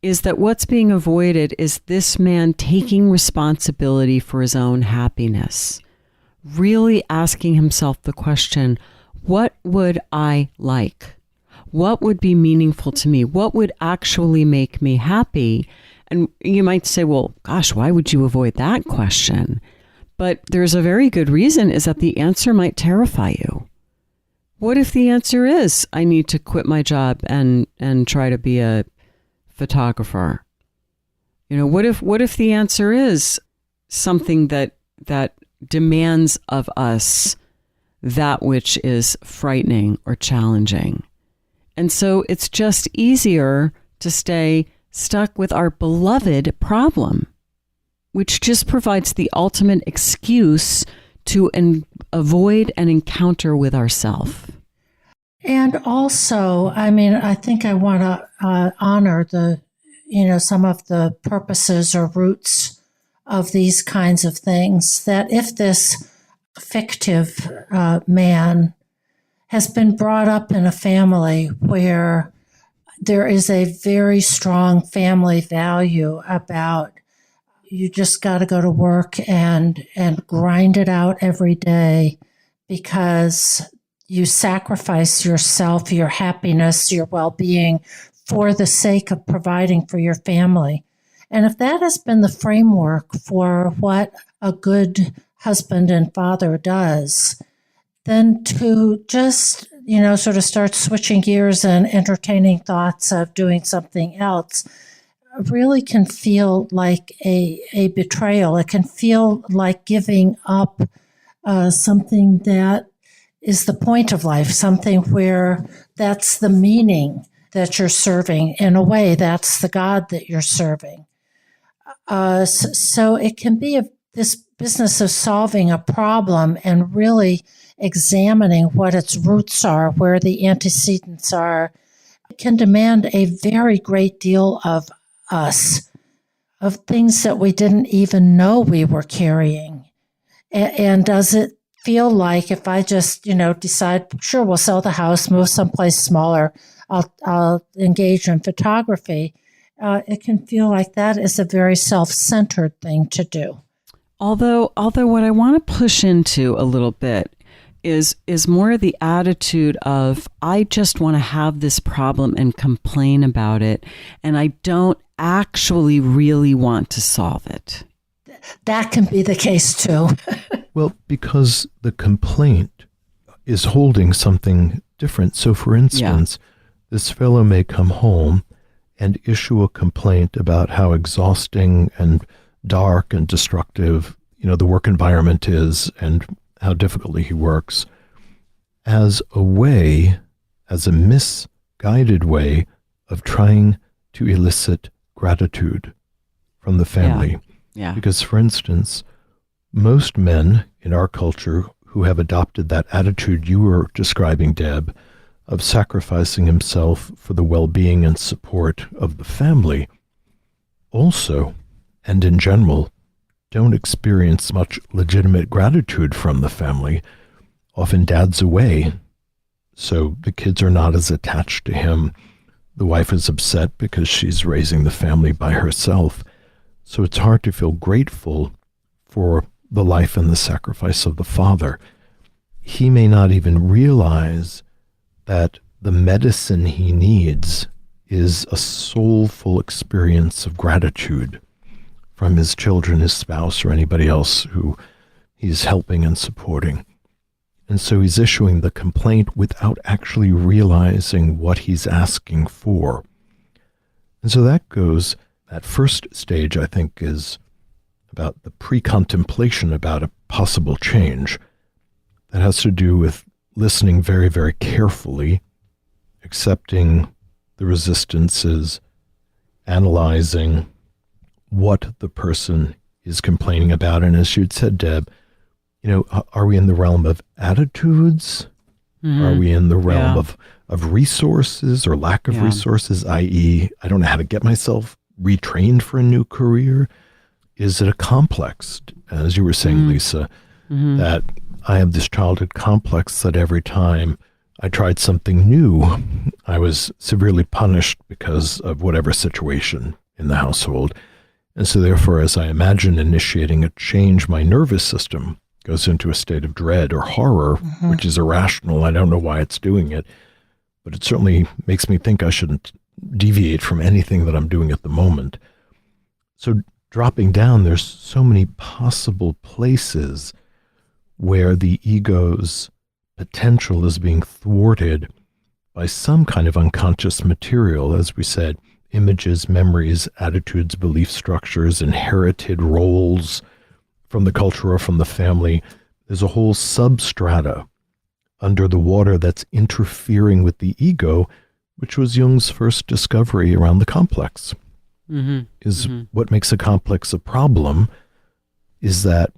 [SPEAKER 5] is that what's being avoided is this man taking responsibility for his own happiness, really asking himself the question, what would I like? What would be meaningful to me? What would actually make me happy? And you might say, well, gosh, why would you avoid that question? But there's a very good reason, is that the answer might terrify you. What if the answer is, I need to quit my job and try to be a photographer? You know, what if the answer is something that demands of us that which is frightening or challenging? And so it's just easier to stay stuck with our beloved problem, which just provides the ultimate excuse to avoid an encounter with ourself.
[SPEAKER 4] And also, I mean, I think I want to honor some of the purposes or roots of these kinds of things, that if this fictive man has been brought up in a family where there is a very strong family value about you just got to go to work and grind it out every day because you sacrifice yourself, your happiness, your well-being for the sake of providing for your family. And if that has been the framework for what a good husband and father does, then to just, sort of start switching gears and entertaining thoughts of doing something else really can feel like a betrayal. It can feel like giving up something that is the point of life, something where that's the meaning that you're serving. In a way, that's the God that you're serving. So it can be this business of solving a problem and really examining what its roots are, where the antecedents are. It can demand a very great deal of us, of things that we didn't even know we were carrying. And does it feel like if I just, decide, sure, we'll sell the house, move someplace smaller, I'll engage in photography, it can feel like that is a very self-centered thing to do.
[SPEAKER 5] Although what I want to push into a little bit is more the attitude of, I just want to have this problem and complain about it, and I don't actually really want to solve it.
[SPEAKER 4] That can be the case too.
[SPEAKER 3] Well, because the complaint is holding something different. So, for instance, this fellow may come home and issue a complaint about how exhausting and dark and destructive, the work environment is and how difficultly he works, as a misguided way of trying to elicit gratitude from the family.
[SPEAKER 5] Yeah.
[SPEAKER 3] Because, for instance, most men in our culture who have adopted that attitude you were describing, Deb, of sacrificing himself for the well-being and support of the family, also, and in general, don't experience much legitimate gratitude from the family. Often dad's away, so the kids are not as attached to him. The wife is upset because she's raising the family by herself. So it's hard to feel grateful for the life and the sacrifice of the father. He may not even realize that the medicine he needs is a soulful experience of gratitude from his children, his spouse, or anybody else who he's helping and supporting. And so he's issuing the complaint without actually realizing what he's asking for. And so that first stage, I think, is about the pre-contemplation about a possible change. That has to do with listening very, very carefully, accepting the resistances, analyzing what the person is complaining about. And as you'd said, Deb, Are we in the realm of attitudes? Are we in the realm of resources or lack of resources, i.e., I don't know how to get myself retrained for a new career? Is it a complex, as you were saying, Lisa, that I have this childhood complex that every time I tried something new, I was severely punished because of whatever situation in the household. And so therefore, as I imagine initiating a change, my nervous system goes into a state of dread or horror, which is irrational. I don't know why it's doing it, but it certainly makes me think I shouldn't deviate from anything that I'm doing at the moment. So dropping down, there's so many possible places where the ego's potential is being thwarted by some kind of unconscious material, as we said, images, memories, attitudes, belief structures, inherited roles from the culture or from the family. There's a whole substrata under the water that's interfering with the ego, which was Jung's first discovery around the complex. What makes a complex a problem is that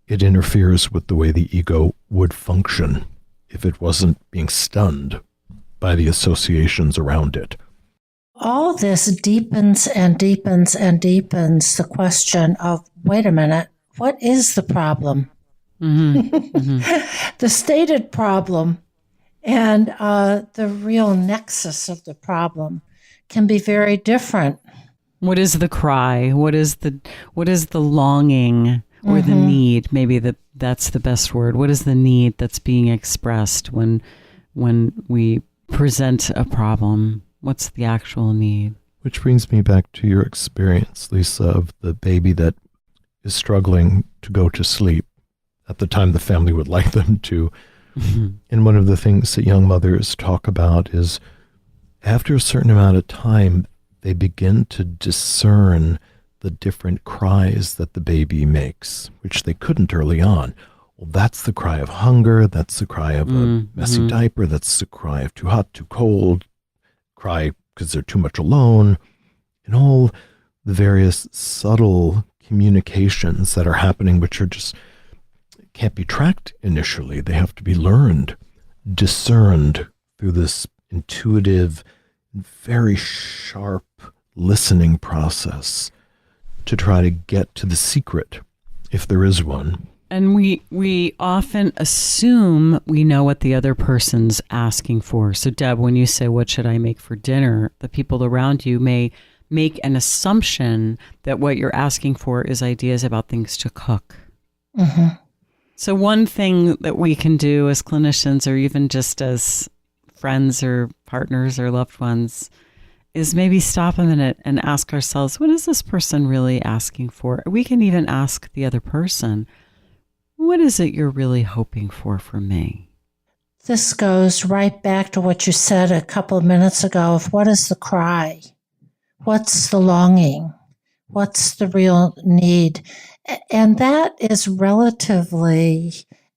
[SPEAKER 3] it interferes with the way the ego would function if it wasn't being stunned by the associations around it.
[SPEAKER 4] All this deepens and deepens and deepens the question of, wait a minute, what is the problem? The stated problem and the real nexus of the problem can be very different.
[SPEAKER 5] What is the cry? What is the longing or the need? Maybe that's the best word. What is the need that's being expressed when we present a problem? What's the actual need?
[SPEAKER 3] Which brings me back to your experience, Lisa, of the baby that is struggling to go to sleep at the time the family would like them to. And one of the things that young mothers talk about is after a certain amount of time, they begin to discern the different cries that the baby makes, which they couldn't early on. Well, that's the cry of hunger. That's the cry of a messy diaper. That's the cry of too hot, too cold, cry because they're too much alone, and all the various subtle communications that are happening, which are just can't be tracked initially. They have to be learned, discerned through this intuitive, very sharp listening process to try to get to the secret, if there is one.
[SPEAKER 5] And we often assume we know what the other person's asking for. So Deb, when you say, what should I make for dinner? The people around you may make an assumption that what you're asking for is ideas about things to cook. So one thing that we can do as clinicians, or even just as friends or partners or loved ones, is maybe stop a minute and ask ourselves, what is this person really asking for? We can even ask the other person, what is it you're really hoping for from me?
[SPEAKER 4] This goes right back to what you said a couple of minutes ago of what is the cry? What's the longing? What's the real need? And that is relatively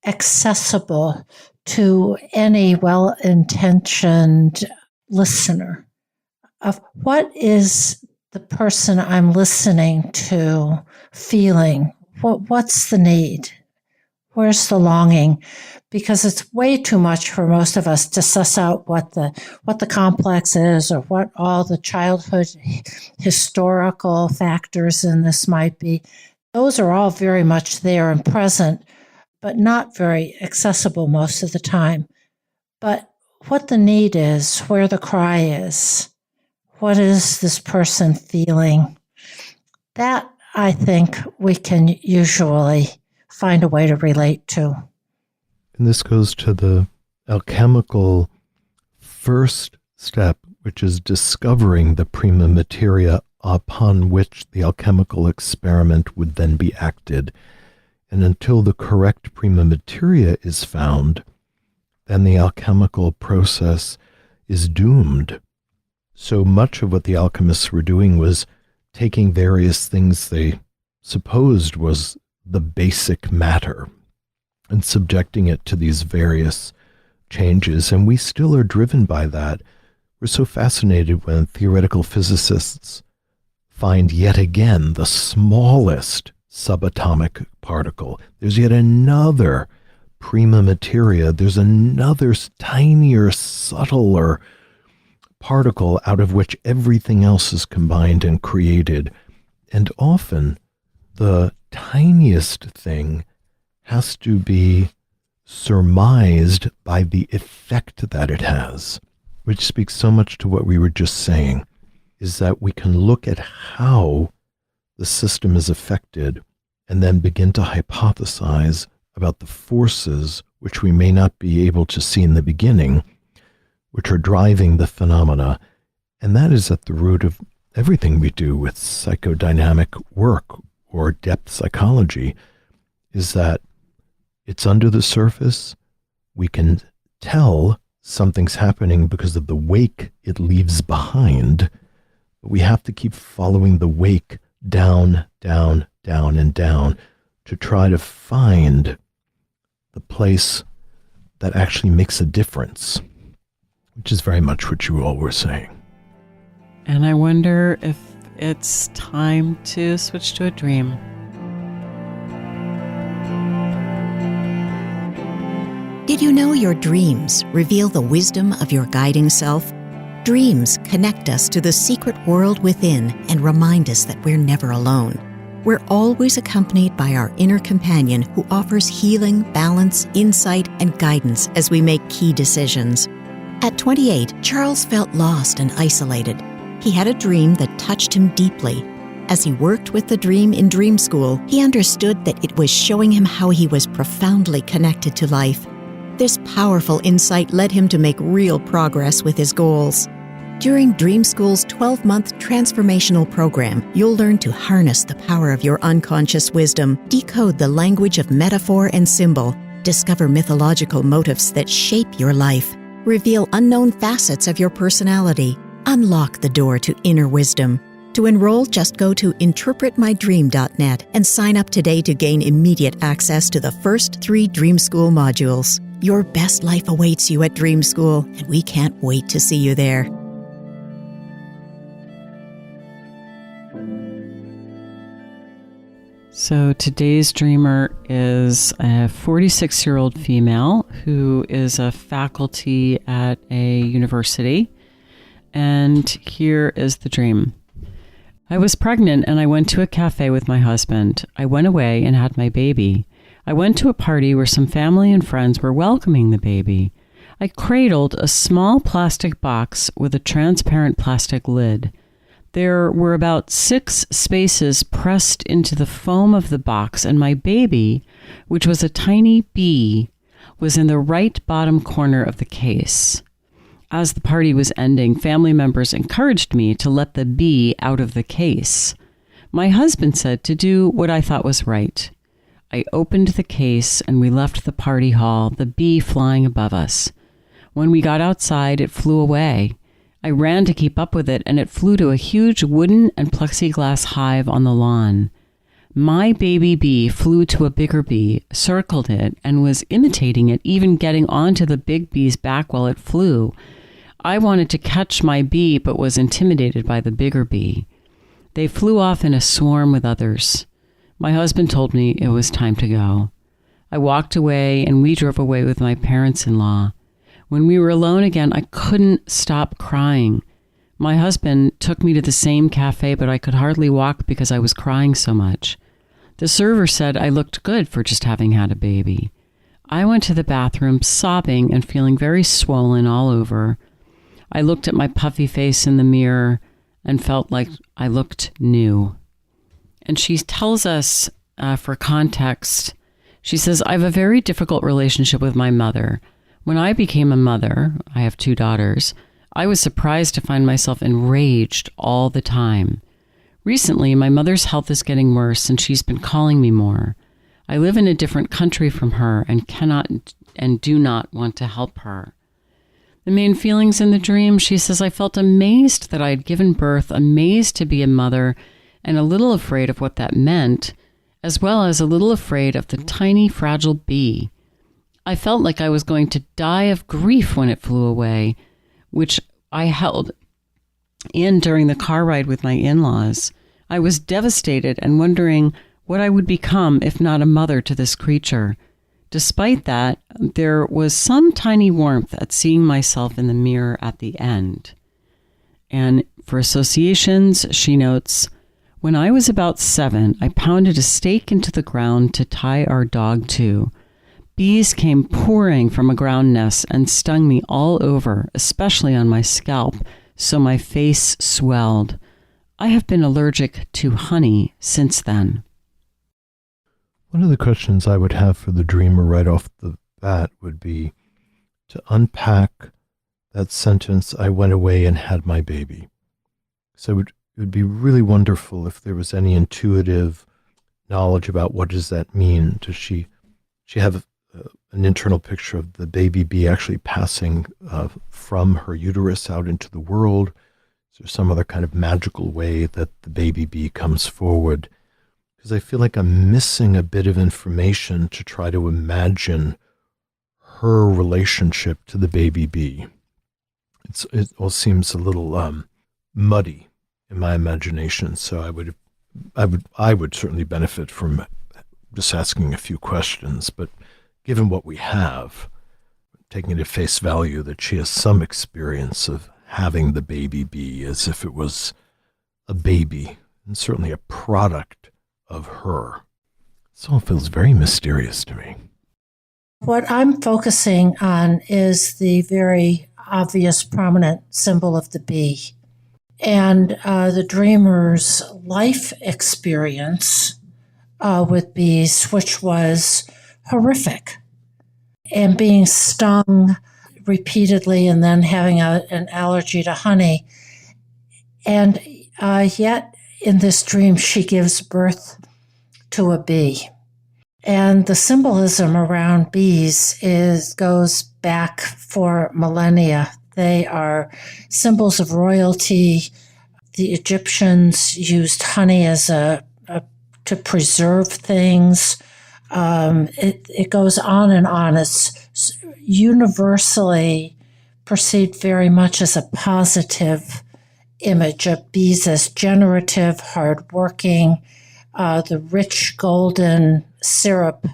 [SPEAKER 4] accessible to any well-intentioned listener of what is the person I'm listening to feeling? What's the need? Where's the longing? Because it's way too much for most of us to suss out what the complex is or what all the childhood historical factors in this might be. Those are all very much there and present, but not very accessible most of the time. But what the need is, where the cry is, what is this person feeling? That, I think, we can usually find a way to relate to.
[SPEAKER 3] And this goes to the alchemical first step, which is discovering the prima materia upon which the alchemical experiment would then be acted. And until the correct prima materia is found, then the alchemical process is doomed. So much of what the alchemists were doing was taking various things they supposed was the basic matter and subjecting it to these various changes. And we still are driven by that. We're so fascinated when theoretical physicists find yet again the smallest subatomic particle. There's yet another prima materia. There's another tinier, subtler particle out of which everything else is combined and created. And often the tiniest thing has to be surmised by the effect that it has, which speaks so much to what we were just saying, is that we can look at how the system is affected and then begin to hypothesize about the forces which we may not be able to see in the beginning, which are driving the phenomena. And that is at the root of everything we do with psychodynamic work or depth psychology, is that it's under the surface. We can tell something's happening because of the wake it leaves behind, but we have to keep following the wake down, down, down, and down to try to find the place that actually makes a difference, which is very much what you all were saying.
[SPEAKER 5] And I wonder if it's time to switch to a dream.
[SPEAKER 1] Did you know your dreams reveal the wisdom of your guiding self? Dreams connect us to the secret world within and remind us that we're never alone. We're always accompanied by our inner companion who offers healing, balance, insight, and guidance as we make key decisions. At 28, Charles felt lost and isolated. He had a dream that touched him deeply. As he worked with the dream in dream school, he understood that it was showing him how he was profoundly connected to life. This powerful insight led him to make real progress with his goals. During Dream School's 12-month transformational program, you'll learn to harness the power of your unconscious wisdom, decode the language of metaphor and symbol, discover mythological motifs that shape your life, reveal unknown facets of your personality, unlock the door to inner wisdom. To enroll, just go to interpretmydream.net and sign up today to gain immediate access to the first 3 Dream School modules. Your best life awaits you at Dream School, and we can't wait to see you there.
[SPEAKER 5] So today's dreamer is a 46-year-old female who is a faculty at a university. And here is the dream. I was pregnant and I went to a cafe with my husband. I went away and had my baby. I went to a party where some family and friends were welcoming the baby. I cradled a small plastic box with a transparent plastic lid. There were about 6 spaces pressed into the foam of the box, and my baby, which was a tiny bee, was in the right bottom corner of the case. As the party was ending, family members encouraged me to let the bee out of the case. My husband said to do what I thought was right. I opened the case and we left the party hall, the bee flying above us. When we got outside, it flew away. I ran to keep up with it, and it flew to a huge wooden and plexiglass hive on the lawn. My baby bee flew to a bigger bee, circled it, and was imitating it, even getting onto the big bee's back while it flew. I wanted to catch my bee, but was intimidated by the bigger bee. They flew off in a swarm with others. My husband told me it was time to go. I walked away, and we drove away with my parents-in-law. When we were alone again, I couldn't stop crying. My husband took me to the same cafe, but I could hardly walk because I was crying so much. The server said I looked good for just having had a baby. I went to the bathroom sobbing and feeling very swollen all over. I looked at my puffy face in the mirror and felt like I looked new. And she tells us, for context, she says, I have a very difficult relationship with my mother. When I became a mother, I have 2 daughters, I was surprised to find myself enraged all the time. Recently, my mother's health is getting worse and she's been calling me more. I live in a different country from her and cannot and do not want to help her. The main feelings in the dream, she says, I felt amazed that I had given birth, amazed to be a mother, and a little afraid of what that meant, as well as a little afraid of the tiny, fragile bee. I felt like I was going to die of grief when it flew away, which I held in during the car ride with my in-laws. I was devastated and wondering what I would become if not a mother to this creature. Despite that, there was some tiny warmth at seeing myself in the mirror at the end. And for associations, she notes, when I was about 7, I pounded a stake into the ground to tie our dog to. Bees came pouring from a ground nest and stung me all over, especially on my scalp, so my face swelled. I have been allergic to honey since then.
[SPEAKER 3] One of the questions I would have for the dreamer right off the bat would be to unpack that sentence, I went away and had my baby. So it would be really wonderful if there was any intuitive knowledge about what does that mean. Does she have an internal picture of the baby bee actually passing from her uterus out into the world? Is there some other kind of magical way that the baby bee comes forward? Because I feel like I'm missing a bit of information to try to imagine her relationship to the baby bee. It all seems a little muddy in my imagination, so I would certainly benefit from just asking a few questions. But given what we have, taking it at face value that she has some experience of having the baby bee as if it was a baby and certainly a product of her. This all feels very mysterious to me.
[SPEAKER 4] What I'm focusing on is the very obvious, prominent symbol of the bee. And the dreamer's life experience with bees, which was horrific, and being stung repeatedly and then having an allergy to honey. And yet in this dream, she gives birth to a bee. And the symbolism around bees goes back for millennia. They are symbols of royalty. The Egyptians used honey as to preserve things. It goes on and on. It's universally perceived very much as a positive image of bees as generative, hardworking. The rich golden syrup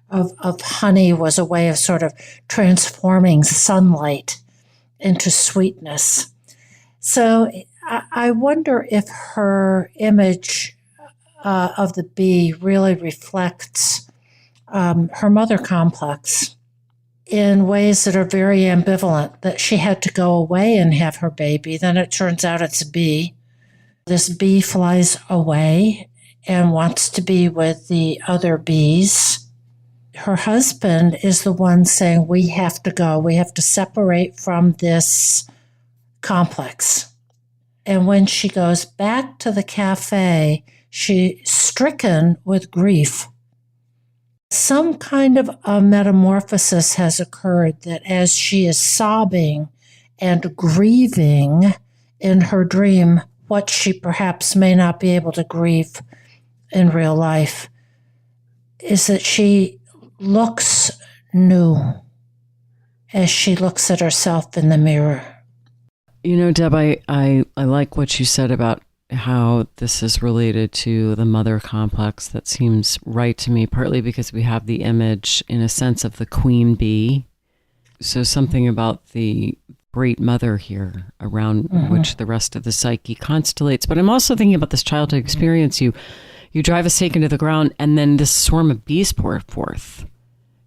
[SPEAKER 4] of honey was a way of sort of transforming sunlight into sweetness. So I wonder if her image of the bee really reflects her mother complex in ways that are very ambivalent, that she had to go away and have her baby. Then it turns out it's a bee. This bee flies away and wants to be with the other bees. Her husband is the one saying, we have to go. We have to separate from this complex. And when she goes back to the cafe, she's stricken with grief. Some kind of a metamorphosis has occurred that as she is sobbing and grieving in her dream, what she perhaps may not be able to grieve in real life, is that she looks new as she looks at herself in the mirror.
[SPEAKER 5] You know, Deb, I like what you said about how this is related to the mother complex. That seems right to me, partly because we have the image, in a sense, of the queen bee. So something about the great mother here around which the rest of the psyche constellates. But I'm also thinking about this childhood experience. You drive a stake into the ground and then this swarm of bees pour forth.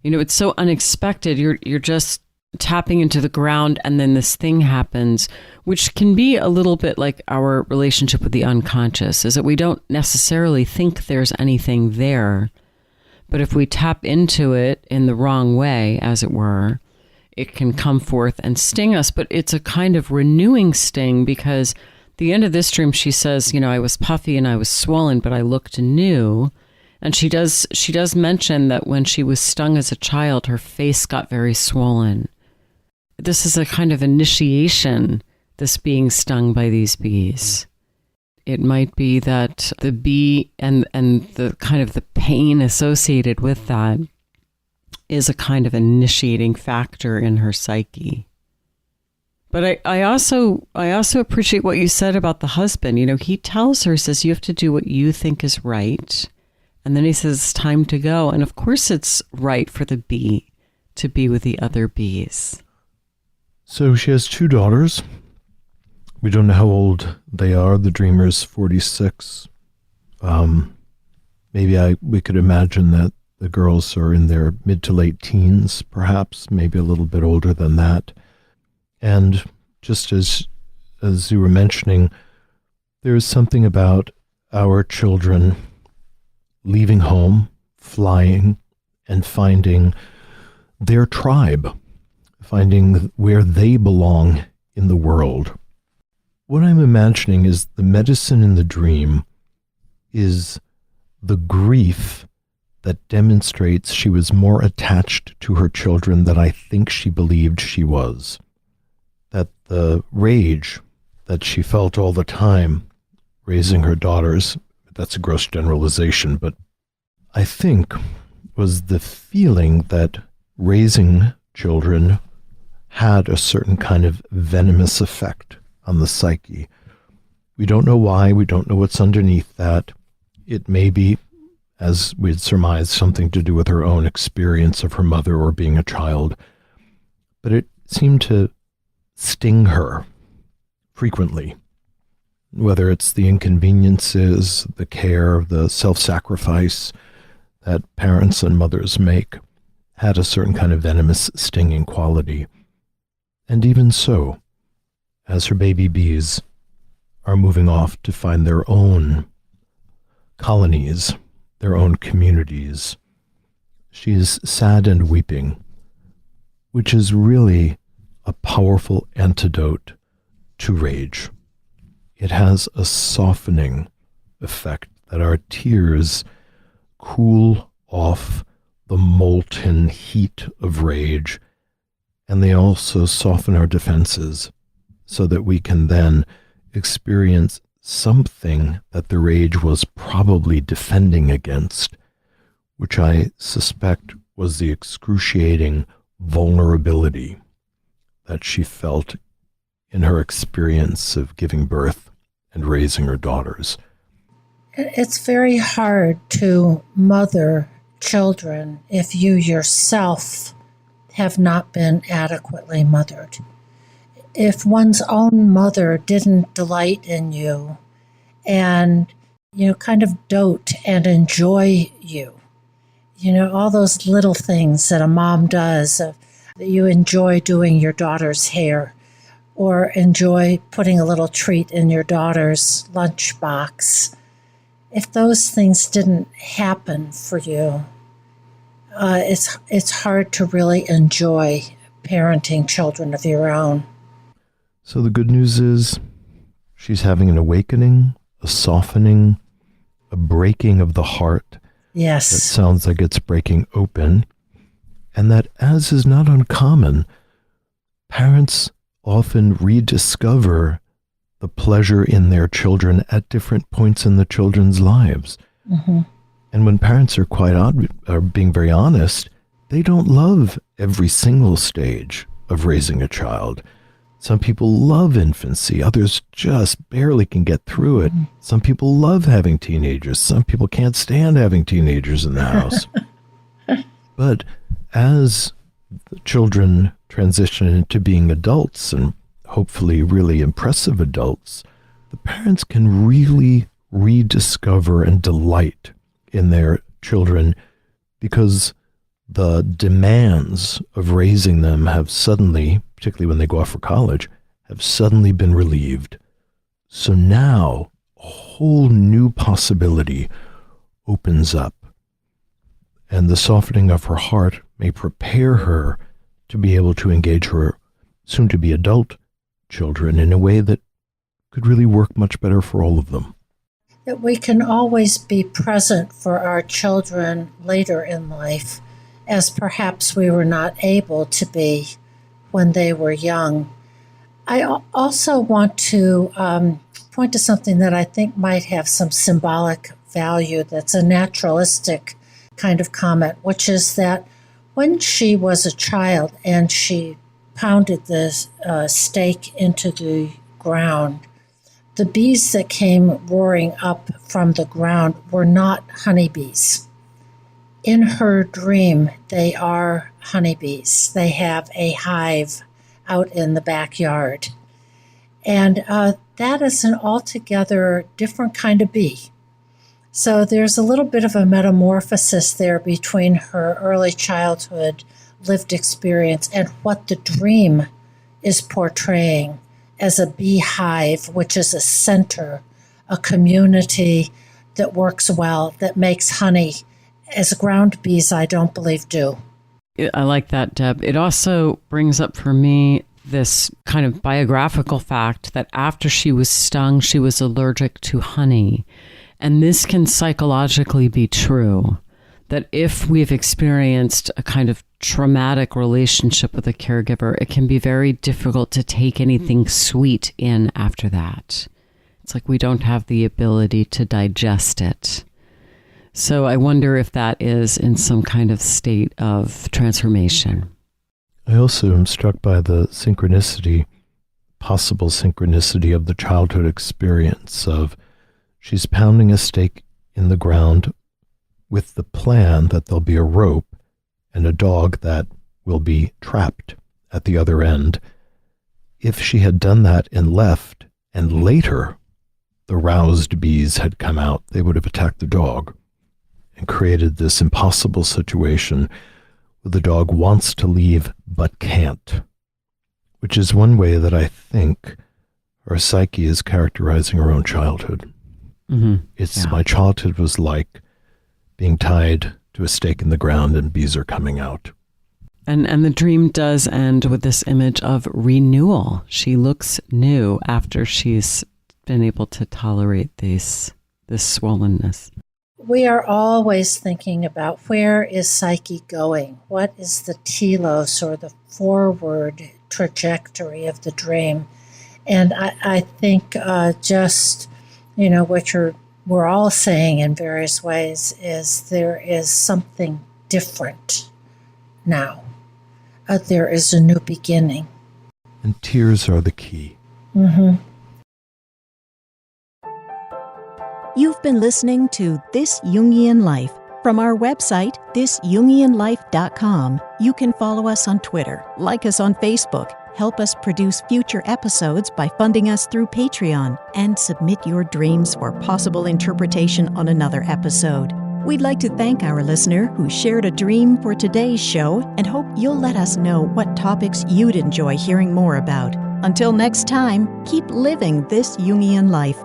[SPEAKER 5] You know, it's so unexpected. You're just tapping into the ground and then this thing happens, which can be a little bit like our relationship with the unconscious, is that we don't necessarily think there's anything there. But if we tap into it in the wrong way, as it were, it can come forth and sting us. But it's a kind of renewing sting, because the end of this dream, she says, you know, I was puffy and I was swollen, but I looked new. And she does mention that when she was stung as a child, her face got very swollen. This is a kind of initiation, this being stung by these bees. It might be that the bee and the kind of the pain associated with that is a kind of initiating factor in her psyche. But I also appreciate what you said about the husband. You know, he tells her, says, you have to do what you think is right, And then he says, it's time to go. And of course, it's right for the bee to be with the other bees.
[SPEAKER 3] So she has 2 daughters. We don't know how old they are. The dreamer's 46. Maybe we could imagine that the girls are in their mid to late teens, perhaps, maybe a little bit older than that. And just as you were mentioning, there's something about our children leaving home, flying, and finding their tribe, finding where they belong in the world. What I'm imagining is the medicine in the dream is the grief that demonstrates she was more attached to her children than I think she believed she was. That the rage that she felt all the time raising her daughters, that's a gross generalization, but I think was the feeling that raising children had a certain kind of venomous effect on the psyche. We don't know why, we don't know what's underneath that. It may be, as we'd surmised, something to do with her own experience of her mother or being a child, but it seemed to sting her frequently, whether it's the inconveniences, the care, the self-sacrifice that parents and mothers make, had a certain kind of venomous, stinging quality. And even so, as her baby bees are moving off to find their own colonies, their own communities, she is sad and weeping, which is really a powerful antidote to rage. It has a softening effect that our tears cool off the molten heat of rage, and they also soften our defenses so that we can then experience something that the rage was probably defending against, which I suspect was the excruciating vulnerability that she felt in her experience of giving birth and raising her daughters.
[SPEAKER 4] It's very hard to mother children if you yourself have not been adequately mothered. If one's own mother didn't delight in you and, kind of dote and enjoy you, all those little things that a mom does, that you enjoy doing your daughter's hair or enjoy putting a little treat in your daughter's lunchbox. If those things didn't happen for you, it's hard to really enjoy parenting children of your own.
[SPEAKER 3] So the good news is she's having an awakening, a softening, a breaking of the heart.
[SPEAKER 4] Yes.
[SPEAKER 3] That sounds like it's breaking open. And that, as is not uncommon, parents often rediscover the pleasure in their children at different points in the children's lives. Mm-hmm. And when parents are being very honest, they don't love every single stage of raising a child. Some people love infancy. Others just barely can get through it. Mm-hmm. Some people love having teenagers. Some people can't stand having teenagers in the house. But as the children transition into being adults, and hopefully really impressive adults, the parents can really rediscover and delight in their children because the demands of raising them have suddenly, particularly when they go off for college, have suddenly been relieved. So now a whole new possibility opens up, and the softening of her heart may prepare her to be able to engage her soon-to-be adult children in a way that could really work much better for all of them.
[SPEAKER 4] That we can always be present for our children later in life, as perhaps we were not able to be when they were young. I also want to point to something that I think might have some symbolic value that's a naturalistic kind of comment, which is that when she was a child and she pounded the stake into the ground, the bees that came roaring up from the ground were not honeybees. In her dream, they are honeybees. They have a hive out in the backyard. And that is an altogether different kind of bee. So there's a little bit of a metamorphosis there between her early childhood lived experience and what the dream is portraying as a beehive, which is a center, a community that works well, that makes honey, as ground bees, I don't believe, do.
[SPEAKER 5] I like that, Deb. It also brings up for me this kind of biographical fact that after she was stung, she was allergic to honey. And this can psychologically be true, that if we've experienced a kind of traumatic relationship with a caregiver, it can be very difficult to take anything sweet in after that. It's like we don't have the ability to digest it. So I wonder if that is in some kind of state of transformation.
[SPEAKER 3] I also am struck by the possible synchronicity of the childhood experience of she's pounding a stake in the ground with the plan that there'll be a rope and a dog that will be trapped at the other end. If she had done that and left, and later the roused bees had come out, they would have attacked the dog and created this impossible situation where the dog wants to leave but can't, which is one way that I think our psyche is characterizing our own childhood. Mm-hmm. My childhood was like being tied to a stake in the ground and bees are coming out.
[SPEAKER 5] And the dream does end with this image of renewal. She looks new after she's been able to tolerate this swollenness.
[SPEAKER 4] We are always thinking about where is psyche going? What is the telos or the forward trajectory of the dream? And I think just, what we're all saying in various ways is there is something different now. There is a new beginning.
[SPEAKER 3] And tears are the key.
[SPEAKER 4] Mm-hmm.
[SPEAKER 1] You've been listening to This Jungian Life. From our website, thisjungianlife.com, you can follow us on Twitter, like us on Facebook, help us produce future episodes by funding us through Patreon, and submit your dreams for possible interpretation on another episode. We'd like to thank our listener who shared a dream for today's show and hope you'll let us know what topics you'd enjoy hearing more about. Until next time, keep living this Jungian life.